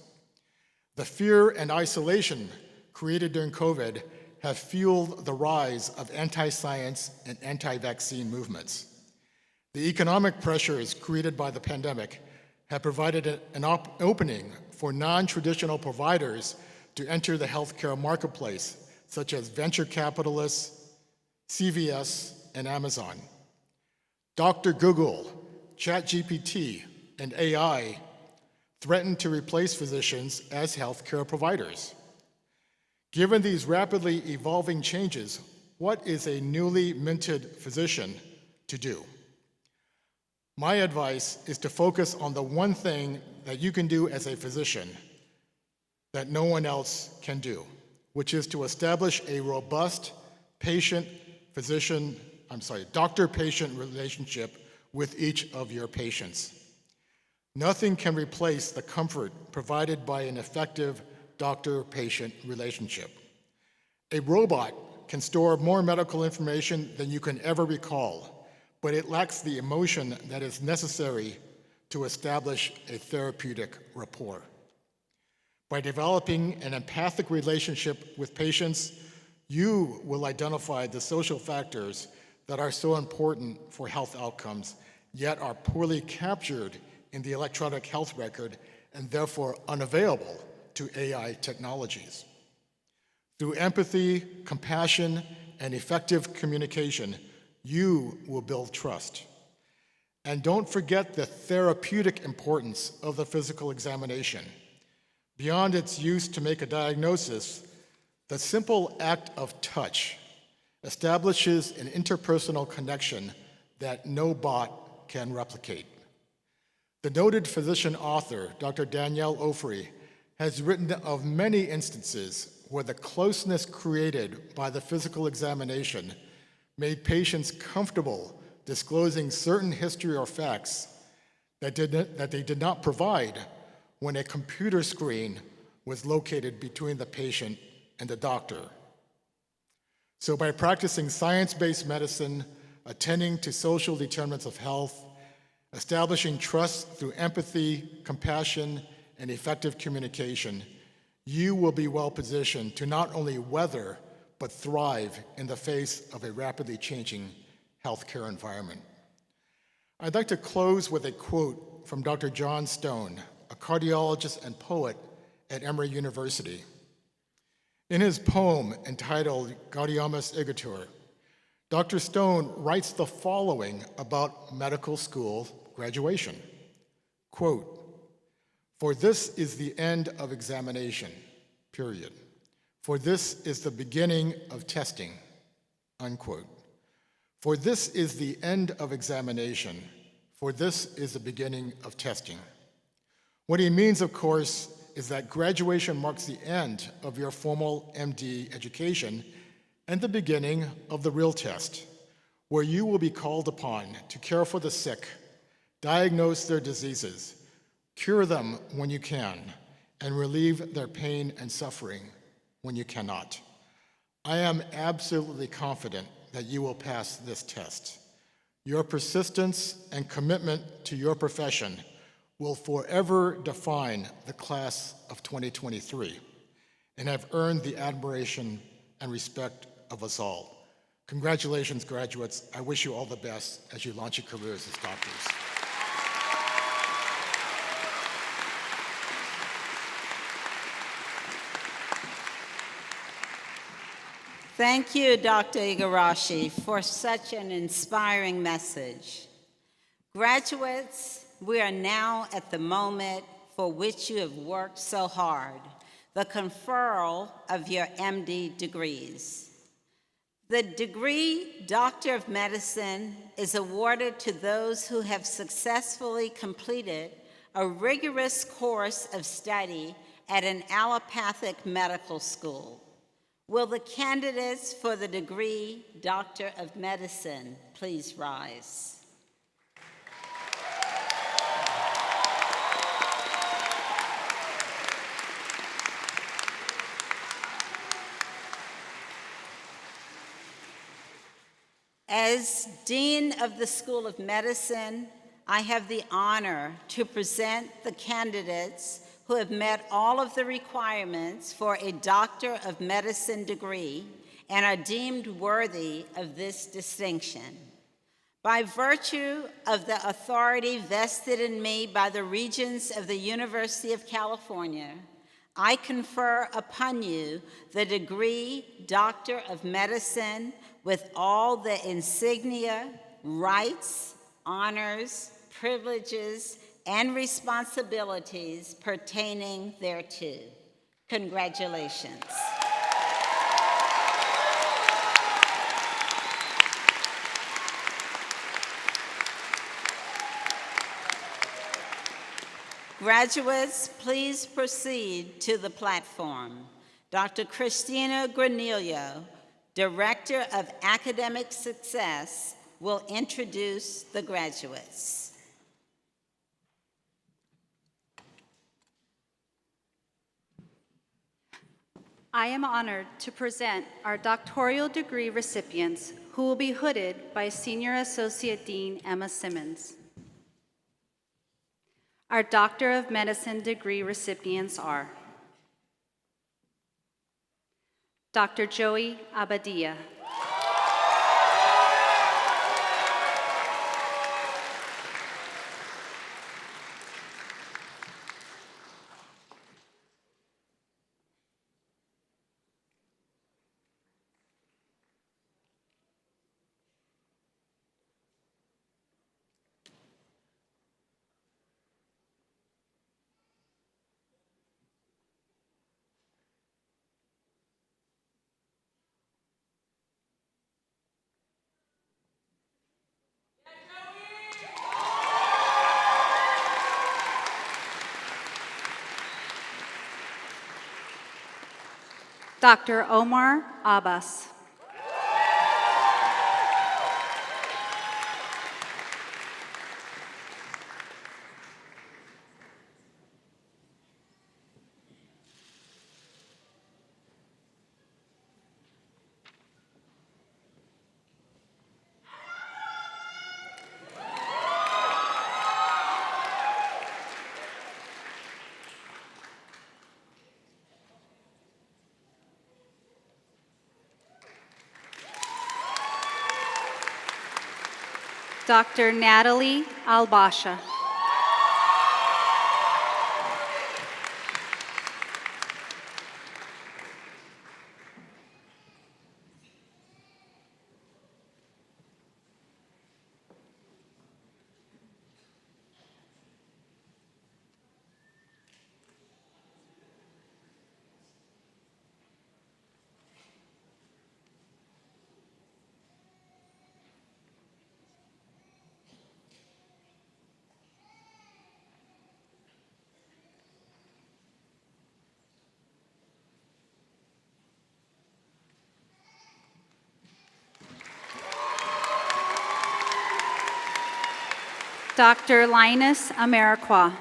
The fear and isolation created during COVID have fueled the rise of anti-science and anti-vaccine movements. The economic pressures created by the pandemic have provided an opening for non-traditional providers to enter the healthcare marketplace, such as venture capitalists, CVS, and Amazon. Dr. Google, ChatGPT, and AI threaten to replace physicians as healthcare providers. Given these rapidly evolving changes, what is a newly minted physician to do? My advice is to focus on the one thing that you can do as a physician that no one else can do, which is to establish a robust doctor-patient relationship with each of your patients. Nothing can replace the comfort provided by an effective doctor-patient relationship. A robot can store more medical information than you can ever recall, but it lacks the emotion that is necessary to establish a therapeutic rapport. By developing an empathic relationship with patients, you will identify the social factors that are so important for health outcomes, yet are poorly captured in the electronic health record and therefore unavailable to AI technologies. Through empathy, compassion, and effective communication, you will build trust. And don't forget the therapeutic importance of the physical examination. Beyond its use to make a diagnosis, the simple act of touch establishes an interpersonal connection that no bot can replicate. The noted physician author, Dr. Danielle Ofri, has written of many instances where the closeness created by the physical examination made patients comfortable disclosing certain history or facts that they did not provide when a computer screen was located between the patient and the doctor. So by practicing science-based medicine, attending to social determinants of health, establishing trust through empathy, compassion, and effective communication, you will be well positioned to not only weather, but thrive in the face of a rapidly changing healthcare environment. I'd like to close with a quote from Dr. John Stone, a cardiologist and poet at Emory University. In his poem entitled Gaudiamus Igitur, Dr. Stone writes the following about medical school graduation. Quote, "For this is the end of examination, period. For this is the beginning of testing," unquote. For this is the end of examination. For this is the beginning of testing. What he means, of course, is that graduation marks the end of your formal MD education and the beginning of the real test, where you will be called upon to care for the sick, diagnose their diseases, cure them when you can, and relieve their pain and suffering when you cannot. I am absolutely confident that you will pass this test. Your persistence and commitment to your profession will forever define the class of 2023 and have earned the admiration and respect of us all. Congratulations, graduates. I wish you all the best as you launch your careers as doctors. Thank you, Dr. Igarashi, for such an inspiring message. Graduates, we are now at the moment for which you have worked so hard, the conferral of your MD degrees. The degree Doctor of Medicine is awarded to those who have successfully completed a rigorous course of study at an allopathic medical school. Will the candidates for the degree Doctor of Medicine please rise? As Dean of the School of Medicine, I have the honor to present the candidates who have met all of the requirements for a Doctor of Medicine degree and are deemed worthy of this distinction. By virtue of the authority vested in me by the Regents of the University of California, I confer upon you the degree Doctor of Medicine with all the insignia, rights, honors, privileges, and responsibilities pertaining thereto. Congratulations. Graduates, please proceed to the platform. Dr. Christina Granillo, Director of Academic Success, will introduce the graduates. I am honored to present our doctoral degree recipients who will be hooded by Senior Associate Dean Emma Simmons. Our Doctor of Medicine degree recipients are Dr. Joey Abadia, Dr. Omar Abbas, Dr. Natalie Albasha, Dr. Linus Amarikwa,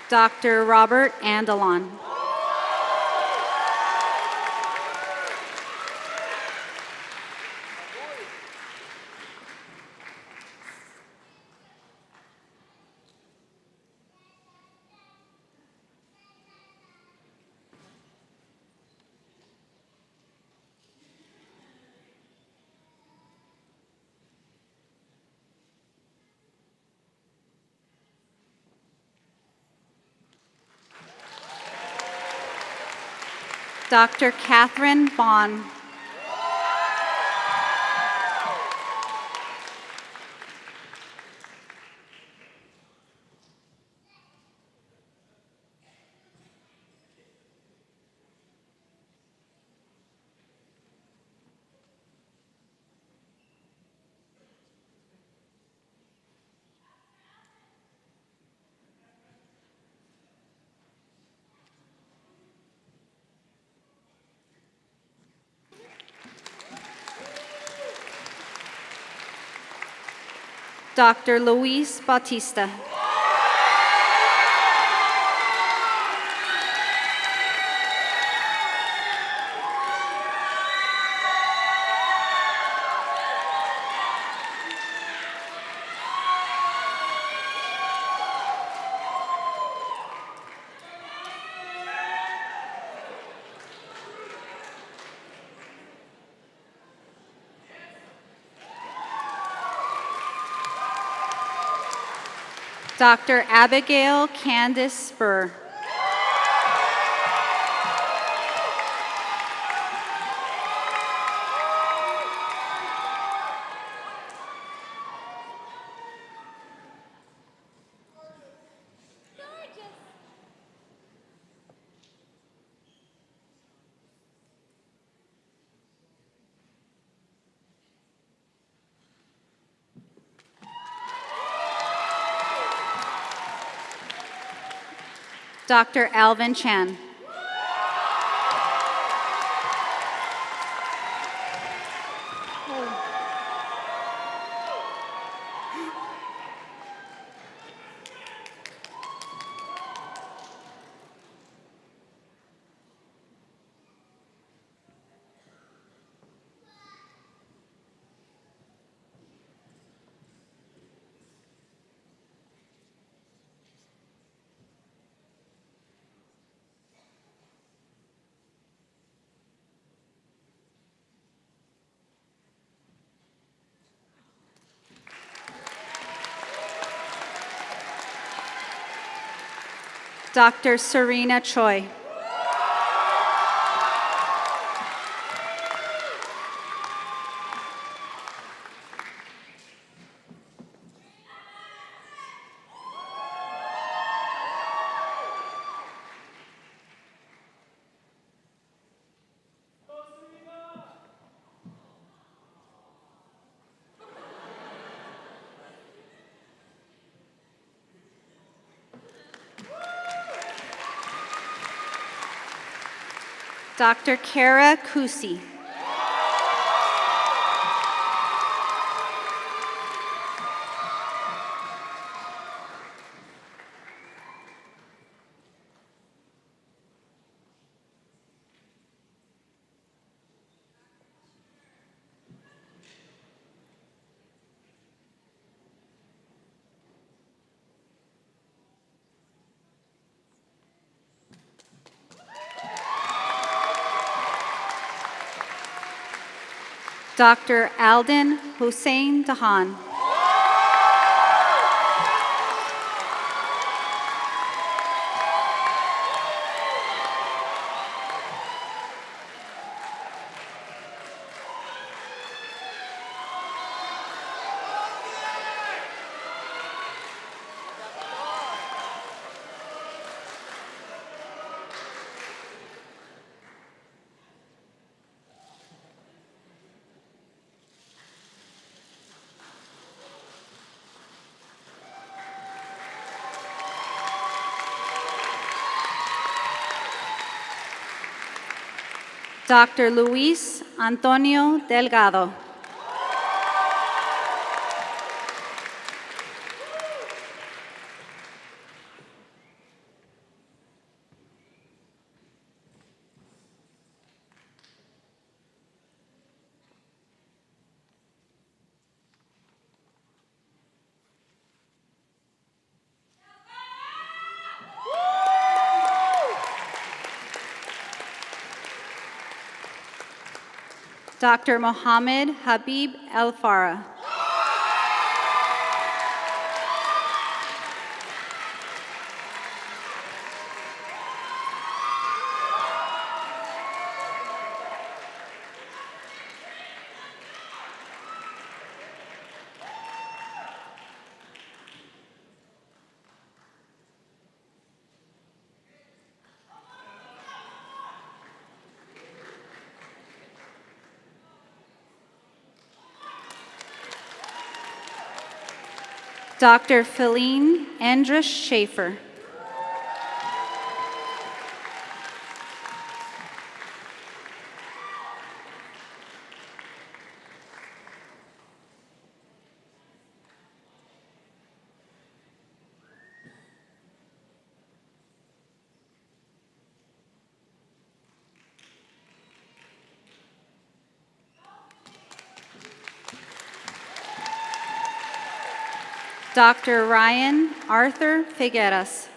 Dr. Robert Andelon, Dr. Catherine Bond. Dr. Luis Bautista. Dr. Abigail Candace Spur. Dr. Alvin Chan. Dr. Serena Choi. Dr. Kara Kusi. Dr. Alden Hussein Dahan. Dr. Luis Antonio Delgado. Dr. Mohammed Habib El Farah. Dr. Feline Andrus Schaefer. Dr. Ryan Arthur Figueras.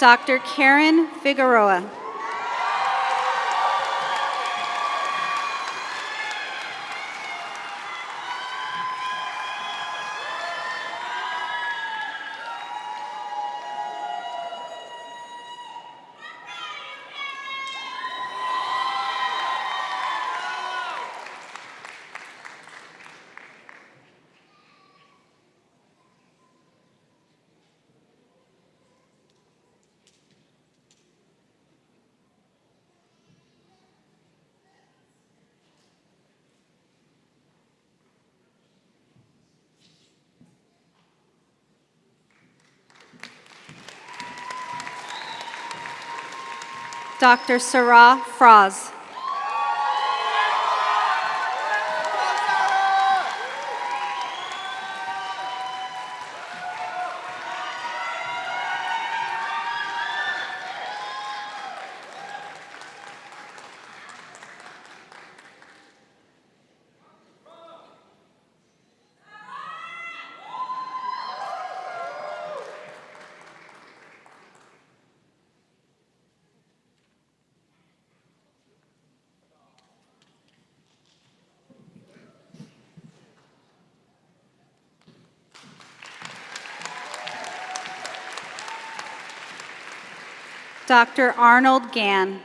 Dr. Karen Figueroa. Dr. Sarah Fraz. Dr. Arnold Gann.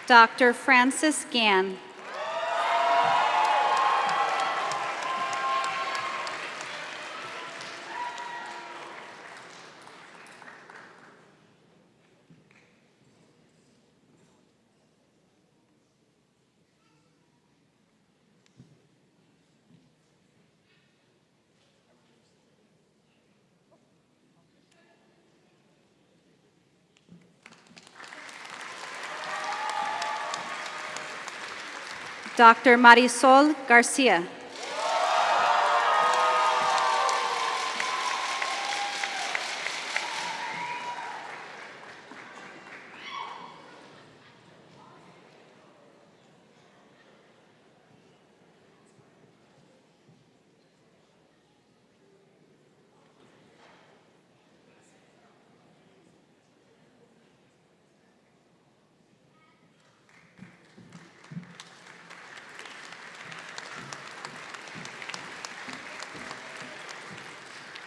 Dr. Francis Gann. Dr. Marisol Garcia.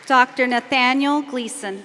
Dr. Nathaniel Gleason.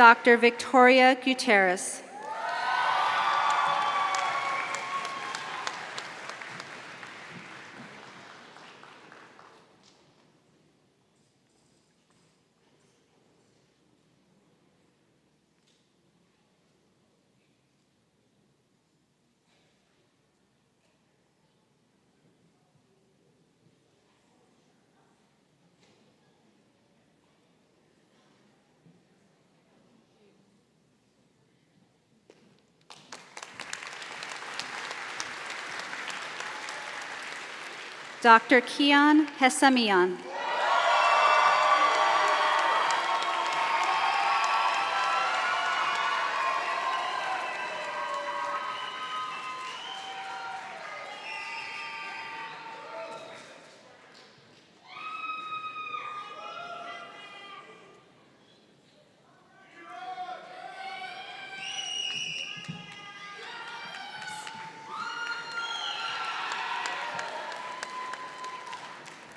Dr. Victoria Gutierrez. Dr. Kian Hesamian.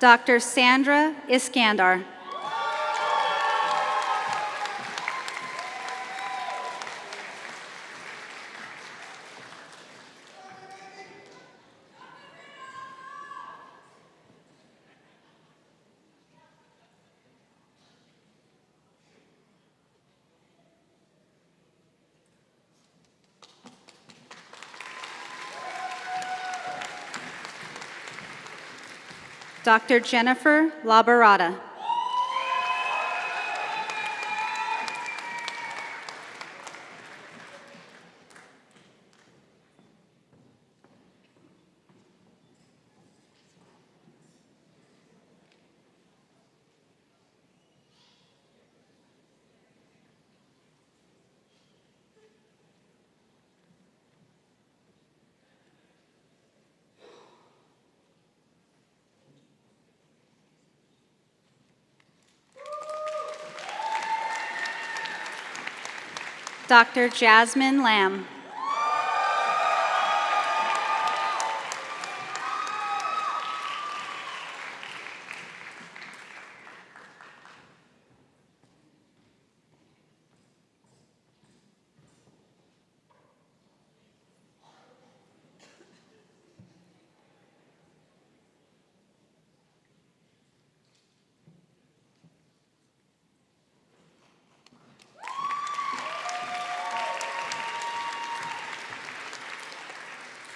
Dr. Sandra Iskandar. Dr. Jennifer Labarada. Dr. Jasmine Lamb.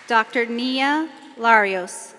Dr. Nia Larios.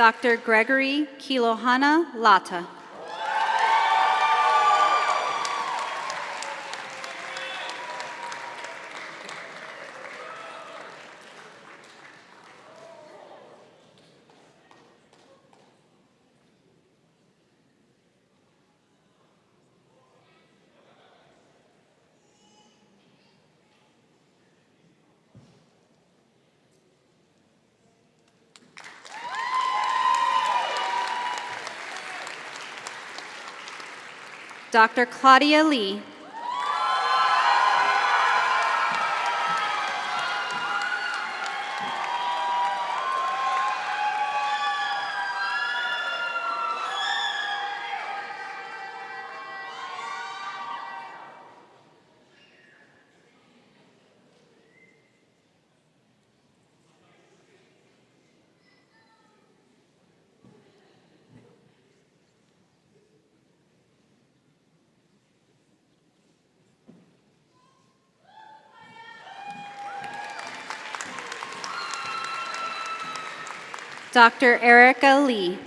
Dr. Gregory Kilohana Lata. Dr. Claudia Lee. Dr. Erica Lee.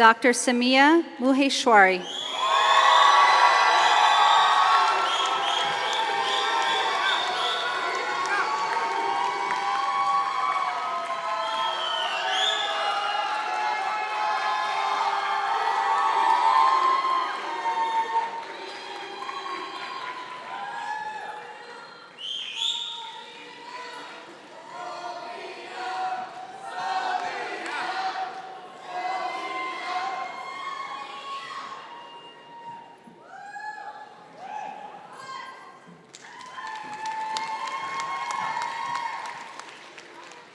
Dr. Samia Muheshwari.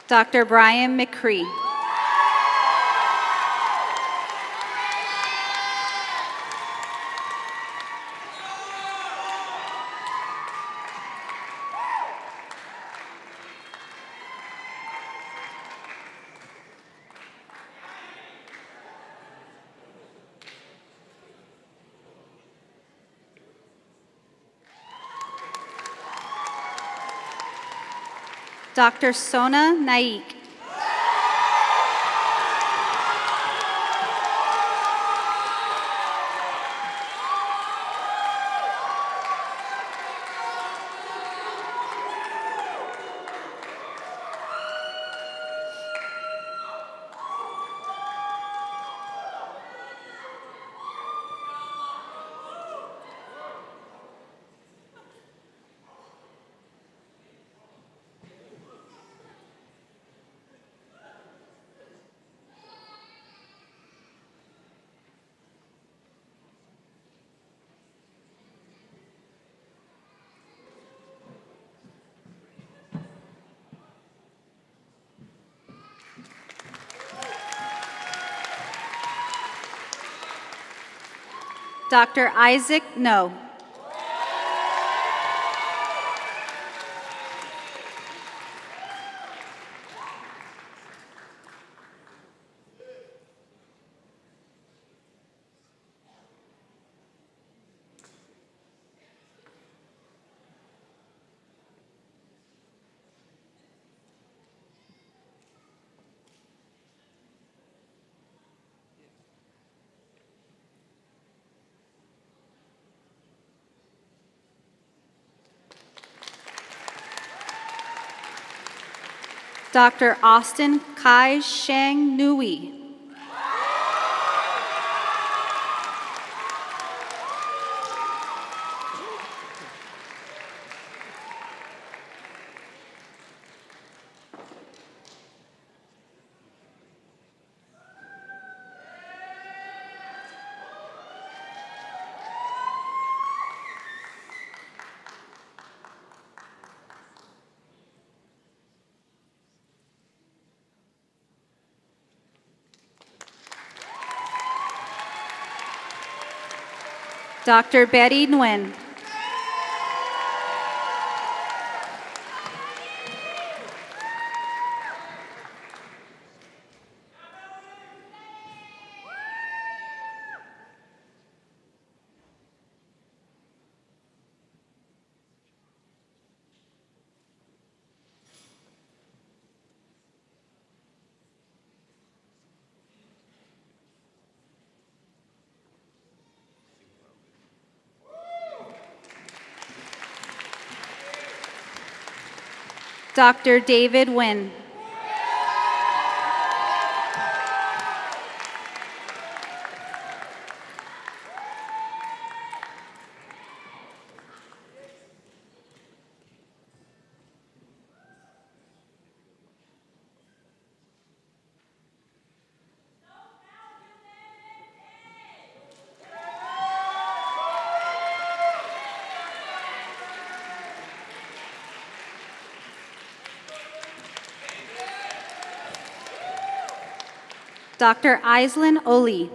Dr. Brian McCree. Dr. Sona Naik. Dr. Isaac No. Dr. Austin Kai Shang Nui. Dr. Betty Nguyen. Dr. David Nguyen. Dr. Aislinn Oli.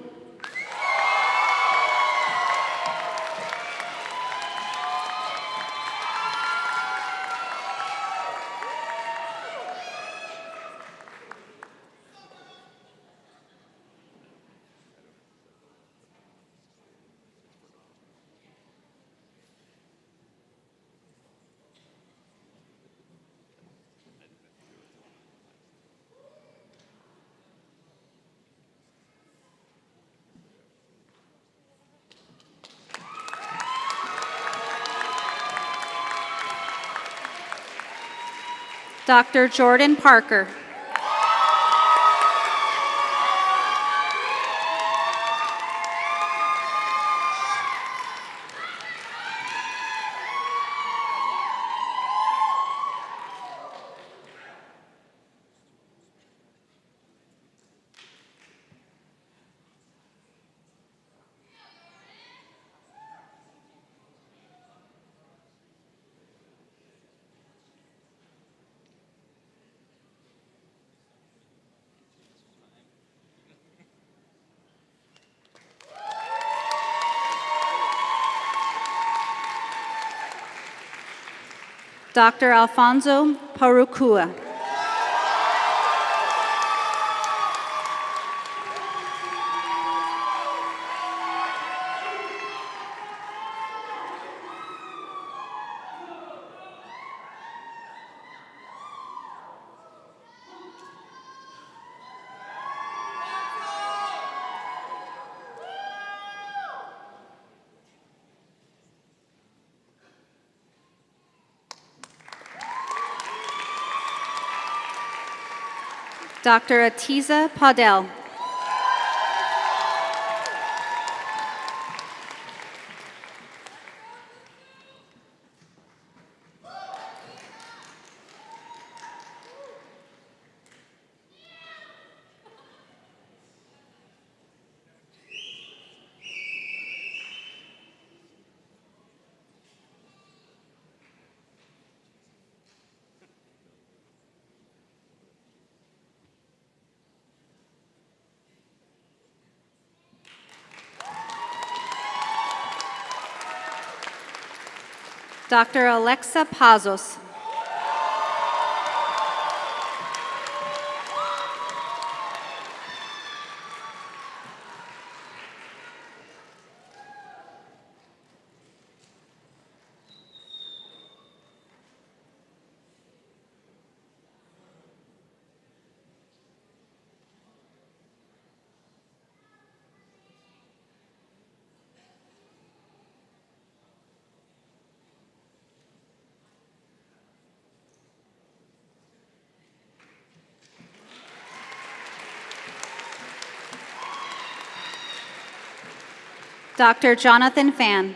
Dr. Jordan Parker. Dr. Alfonso Parucua. Dr. Atiza Padel. Dr. Alexa Pazos. Dr. Jonathan Fan.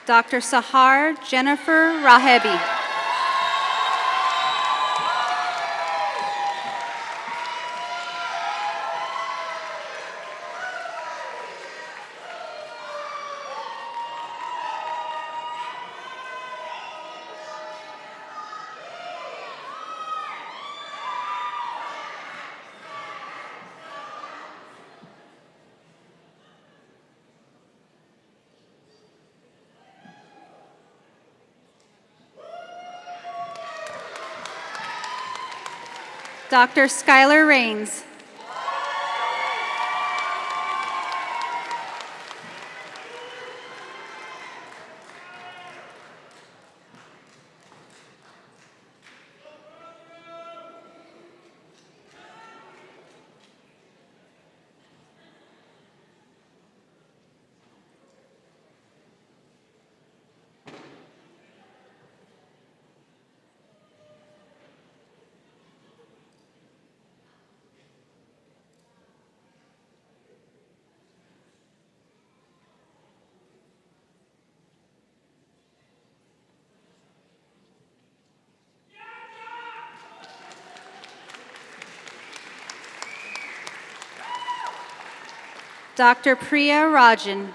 Dr. Sahar Jennifer Rahebi. Dr. Skylar Rains. Dr. Priya Rajan.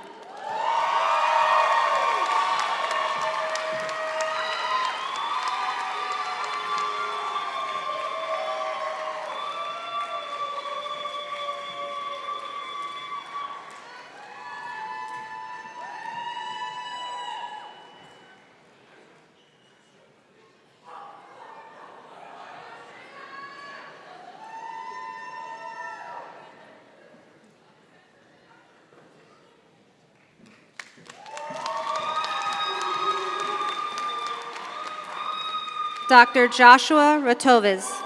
Dr. Joshua Rotoviz.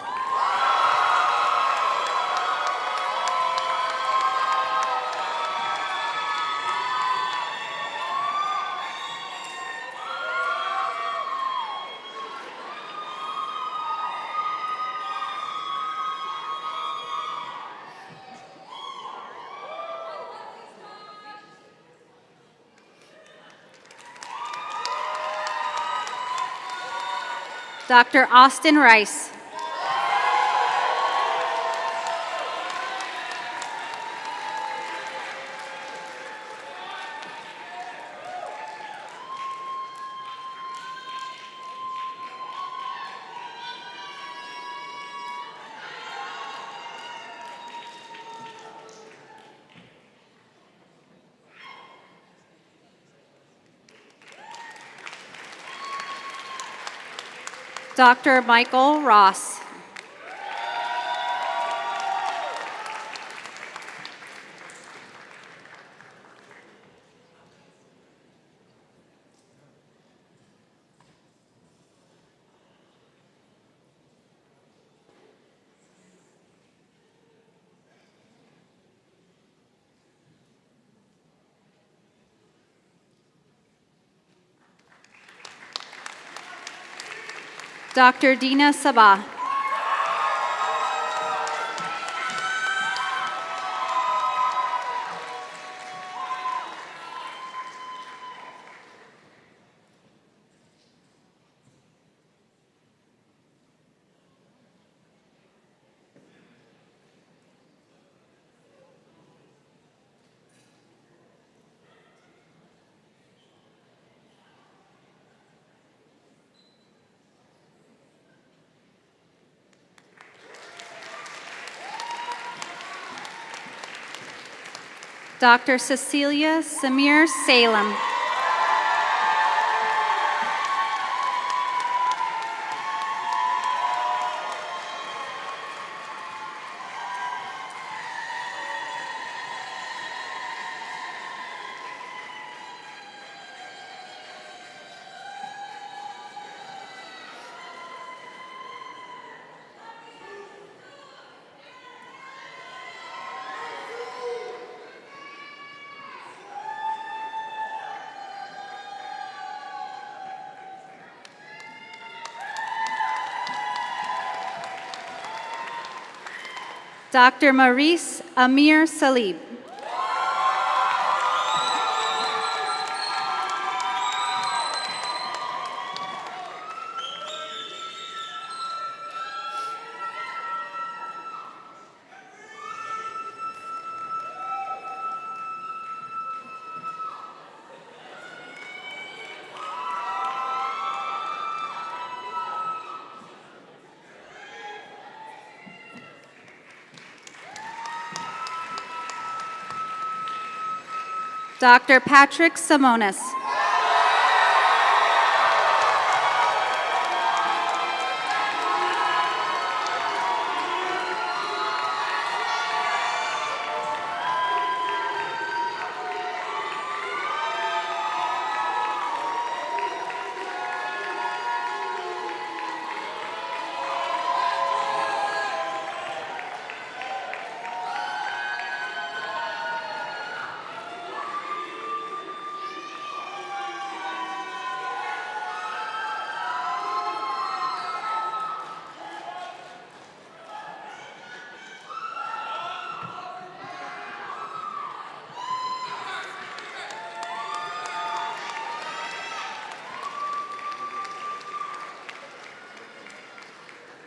Dr. Austin Rice. Dr. Michael Ross. Dr. Dina Sabah. Dr. Cecilia Samir Salem. Dr. Maurice Amir Salib. Dr. Patrick Simonis.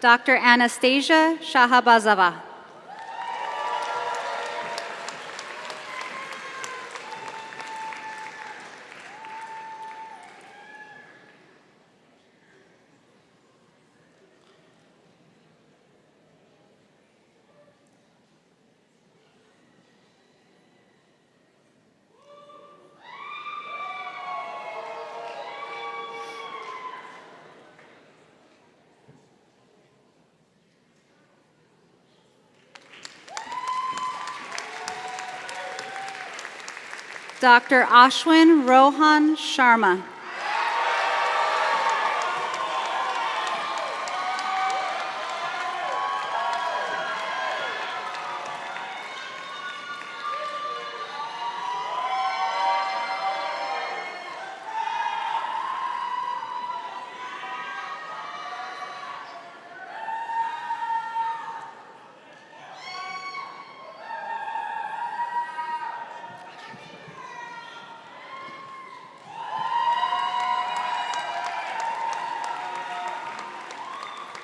Dr. Anastasia Shahabazava. Dr. Ashwin Rohan Sharma.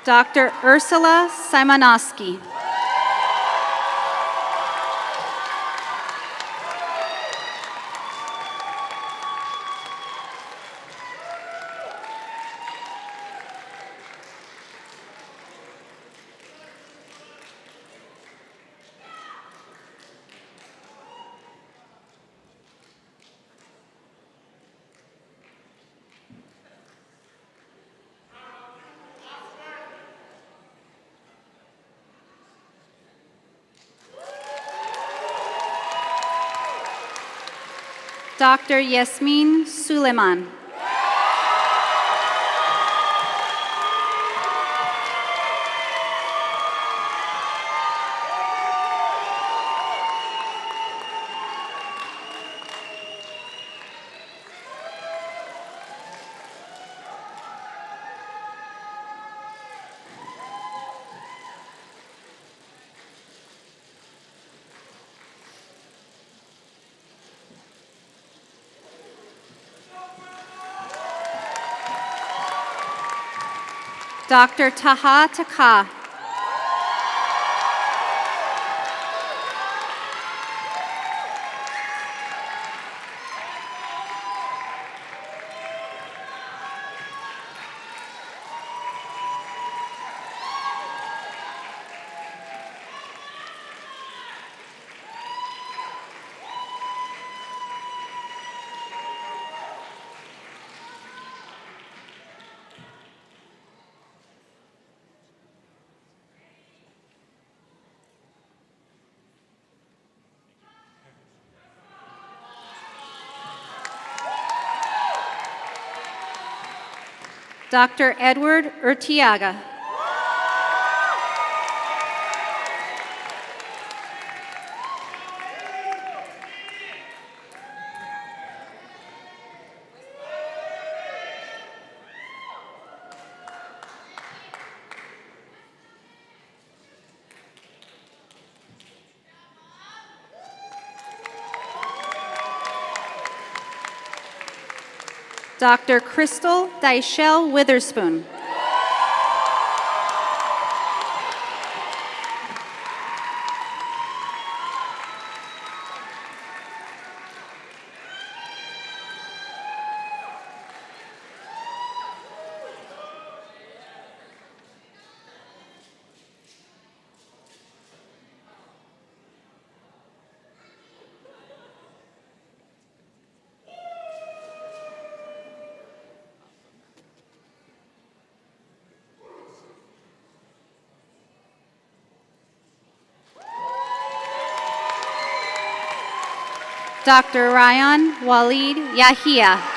Dr. Ursula Simonowski. Dr. Yasmin Suleiman. Dr. Taha Taka. Dr. Edward Urtiaga. Dr. Crystal Deichel Witherspoon. Dr. Ryan Walid Yahia.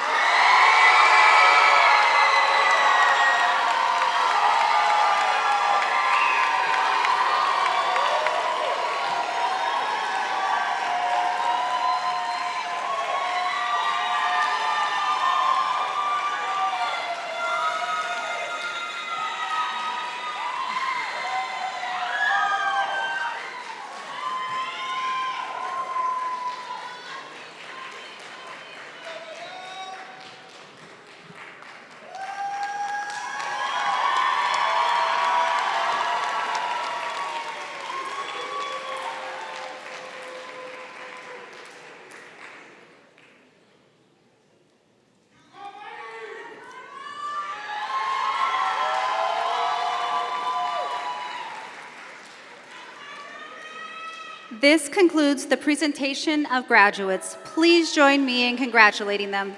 This concludes the presentation of graduates. Please join me in congratulating them.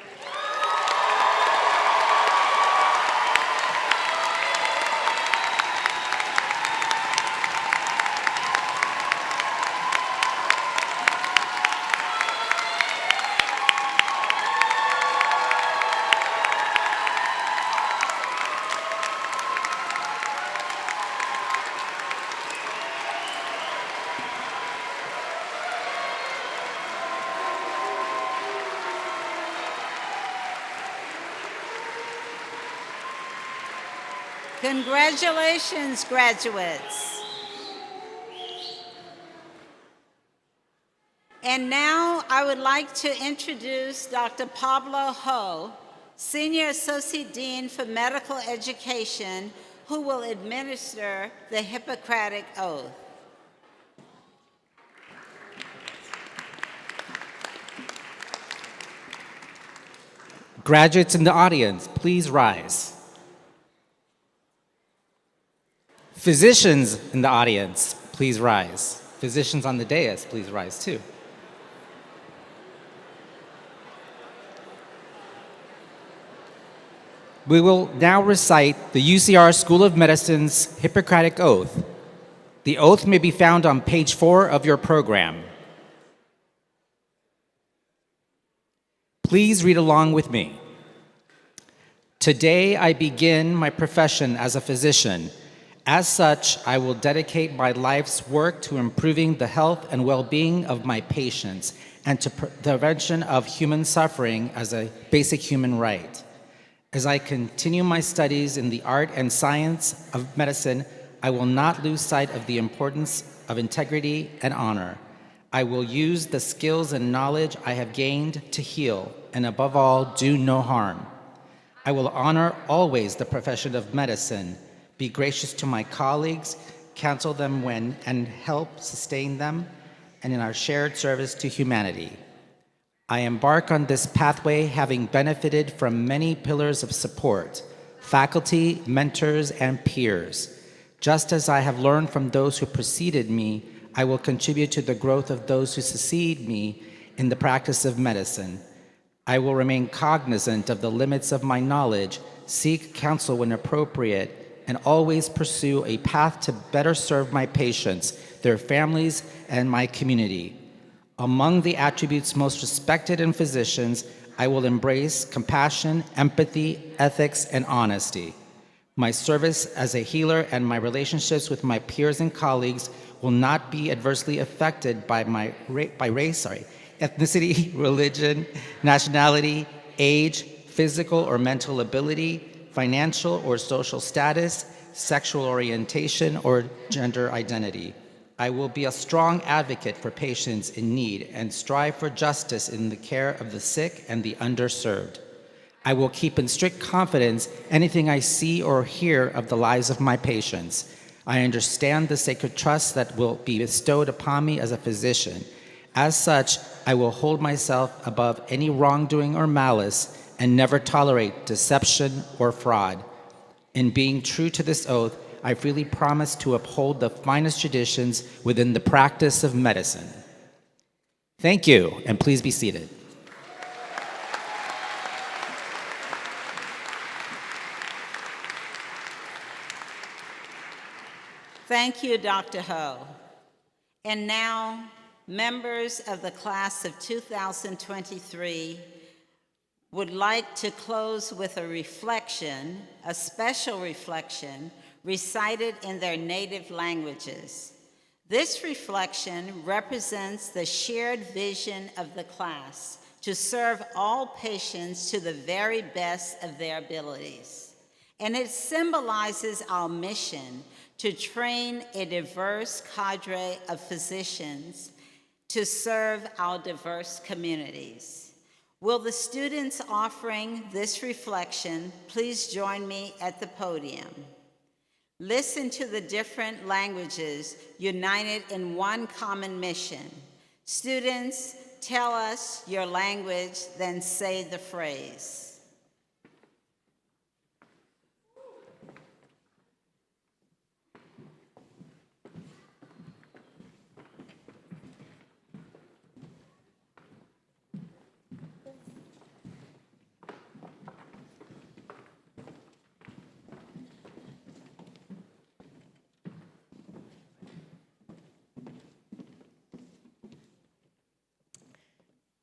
Congratulations, graduates. And now I would like to introduce Dr. Pablo Ho, Senior Associate Dean for Medical Education, who will administer the Hippocratic Oath. Graduates in the audience, please rise. Physicians in the audience, please rise. Physicians on the dais, please rise too. We will now recite the UCR School of Medicine's Hippocratic Oath. The oath may be found on page 4 of your program. Please read along with me. Today I begin my profession as a physician. As such, I will dedicate my life's work to improving the health and well-being of my patients and to prevention of human suffering as a basic human right. As I continue my studies in the art and science of medicine, I will not lose sight of the importance of integrity and honor. I will use the skills and knowledge I have gained to heal, and above all, do no harm. I will honor always the profession of medicine, be gracious to my colleagues, counsel them when and help sustain them, and in our shared service to humanity. I embark on this pathway having benefited from many pillars of support, faculty, mentors, and peers. Just as I have learned from those who preceded me, I will contribute to the growth of those who succeed me in the practice of medicine. I will remain cognizant of the limits of my knowledge, seek counsel when appropriate, and always pursue a path to better serve my patients, their families, and my community. Among the attributes most respected in physicians, I will embrace compassion, empathy, ethics, and honesty. My service as a healer and my relationships with my peers and colleagues will not be adversely affected by race, ethnicity, religion, nationality, age, physical or mental ability, financial or social status, sexual orientation, or gender identity. I will be a strong advocate for patients in need and strive for justice in the care of the sick and the underserved. I will keep in strict confidence anything I see or hear of the lives of my patients. I understand the sacred trust that will be bestowed upon me as a physician. As such, I will hold myself above any wrongdoing or malice and never tolerate deception or fraud. In being true to this oath, I freely promise to uphold the finest traditions within the practice of medicine. Thank you, and please be seated. Thank you, Dr. Ho. And now, members of the class of 2023 would like to close with a reflection, a special reflection, recited in their native languages. This reflection represents the shared vision of the class to serve all patients to the very best of their abilities. And it symbolizes our mission to train a diverse cadre of physicians to serve our diverse communities. Will the students offering this reflection please join me at the podium? Listen to the different languages united in one common mission. Students, tell us your language, then say the phrase.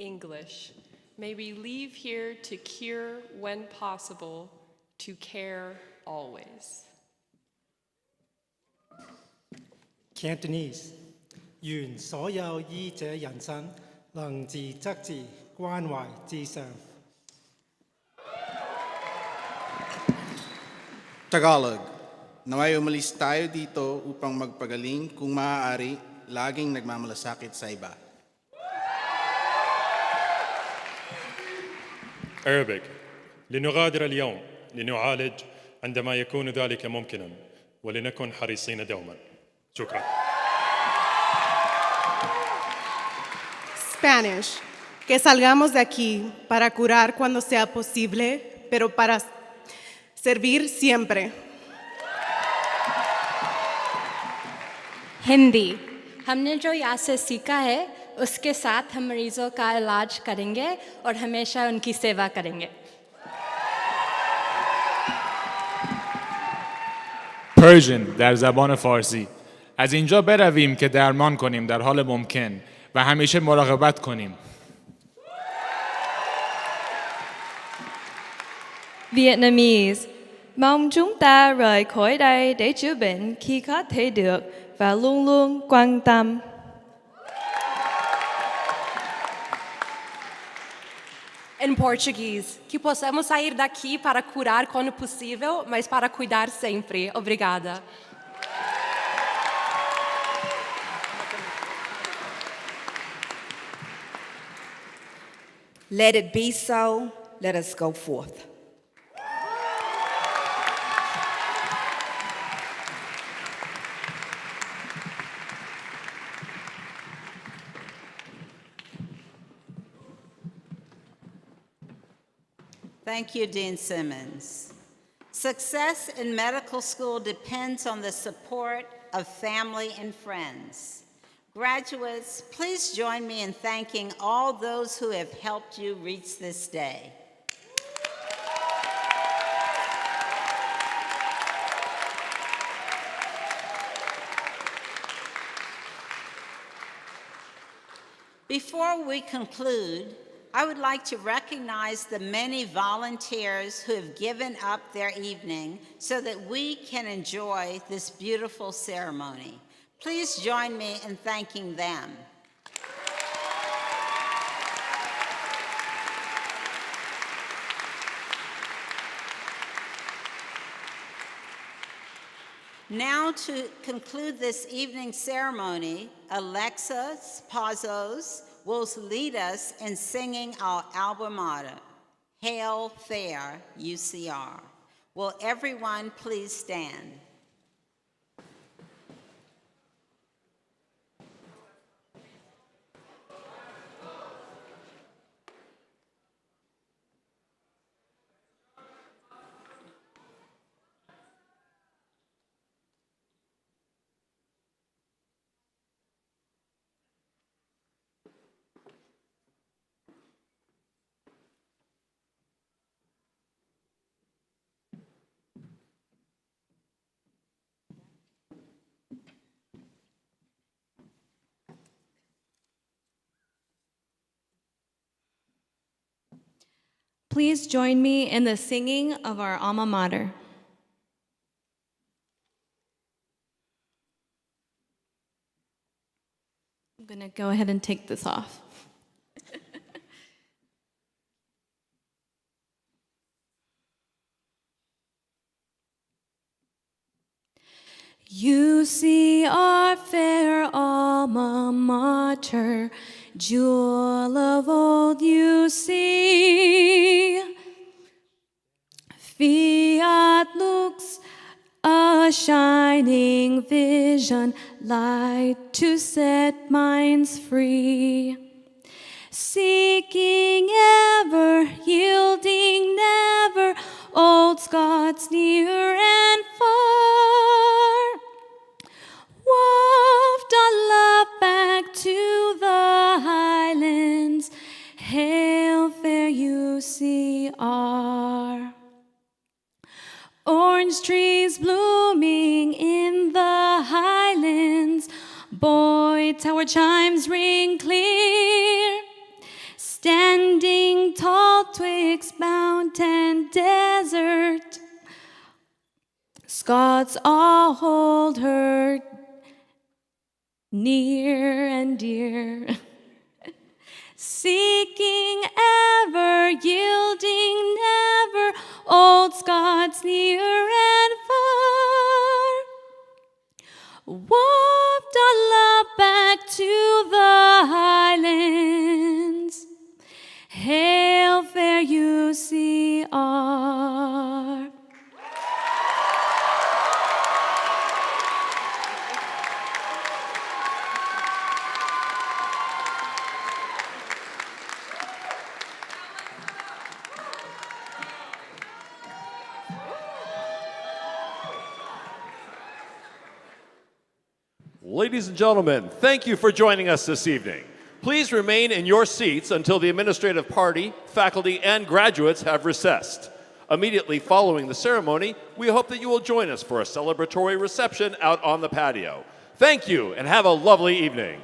English. May we leave here to cure when possible, to care always. Cantonese 願所有醫者人生能自則自，關懷至上。Tagalog. Naway umalis tayo dito upang magpagaling kung maaari, laging nagmamalasakit sa iba. Arabic. لنغادر اليوم لنعالج عندما يكون ذلك ممكنا ولنكن حريصين دوما. شكرا. Spanish. Que salgamos de aquí para curar cuando sea posible, pero para servir siempre. Hindi हमने जो यहाँ से सीखा है उसके साथ हम मरीजों का इलाज करेंगे और हमेशा उनकी सेवा करेंगे. Persian در زبان فارسی. از اینجا برویم که درمان کنیم در حال ممکن و همیشه مراقبت کنیم. Vietnamese. Mong chúng ta rời khỏi đây để chữa bệnh khi có thể được và luôn luôn quan tâm. Em português, que possamos sair daqui para curar quando possível, mas para cuidar sempre. Obrigada. Let it be so. Let us go forth. Thank you, Dean Simmons. Success in medical school depends on the support of family and friends. Graduates, please join me in thanking all those who have helped you reach this day. Before we conclude, I would like to recognize the many volunteers who have given up their evening so that we can enjoy this beautiful ceremony. Please join me in thanking them. Now to conclude this evening's ceremony, Alexis Pazos will lead us in singing our alma mater, Hail Fair UCR. Will everyone please stand? Please join me in the singing of our alma mater. I'm going to go ahead and take this off. UCR fair alma mater, jewel of old UC. Fiat lux, a shining vision, light to set minds free. Seeking ever, yielding never, old Scots near and far. Waft our love back to the highlands, hail fair UCR. Orange trees blooming in the highlands, Boyd Tower chimes ring clear. Standing tall twixt mountain desert, Scots all hold her near and dear. Seeking ever, yielding never, old Scots near and far. Waft our love back to the highlands, hail fair UCR. Ladies and gentlemen, thank you for joining us this evening. Please remain in your seats until the administrative party, faculty, and graduates have recessed. Immediately following the ceremony, we hope that you will join us for a celebratory reception out on the patio. Thank you, and have a lovely evening.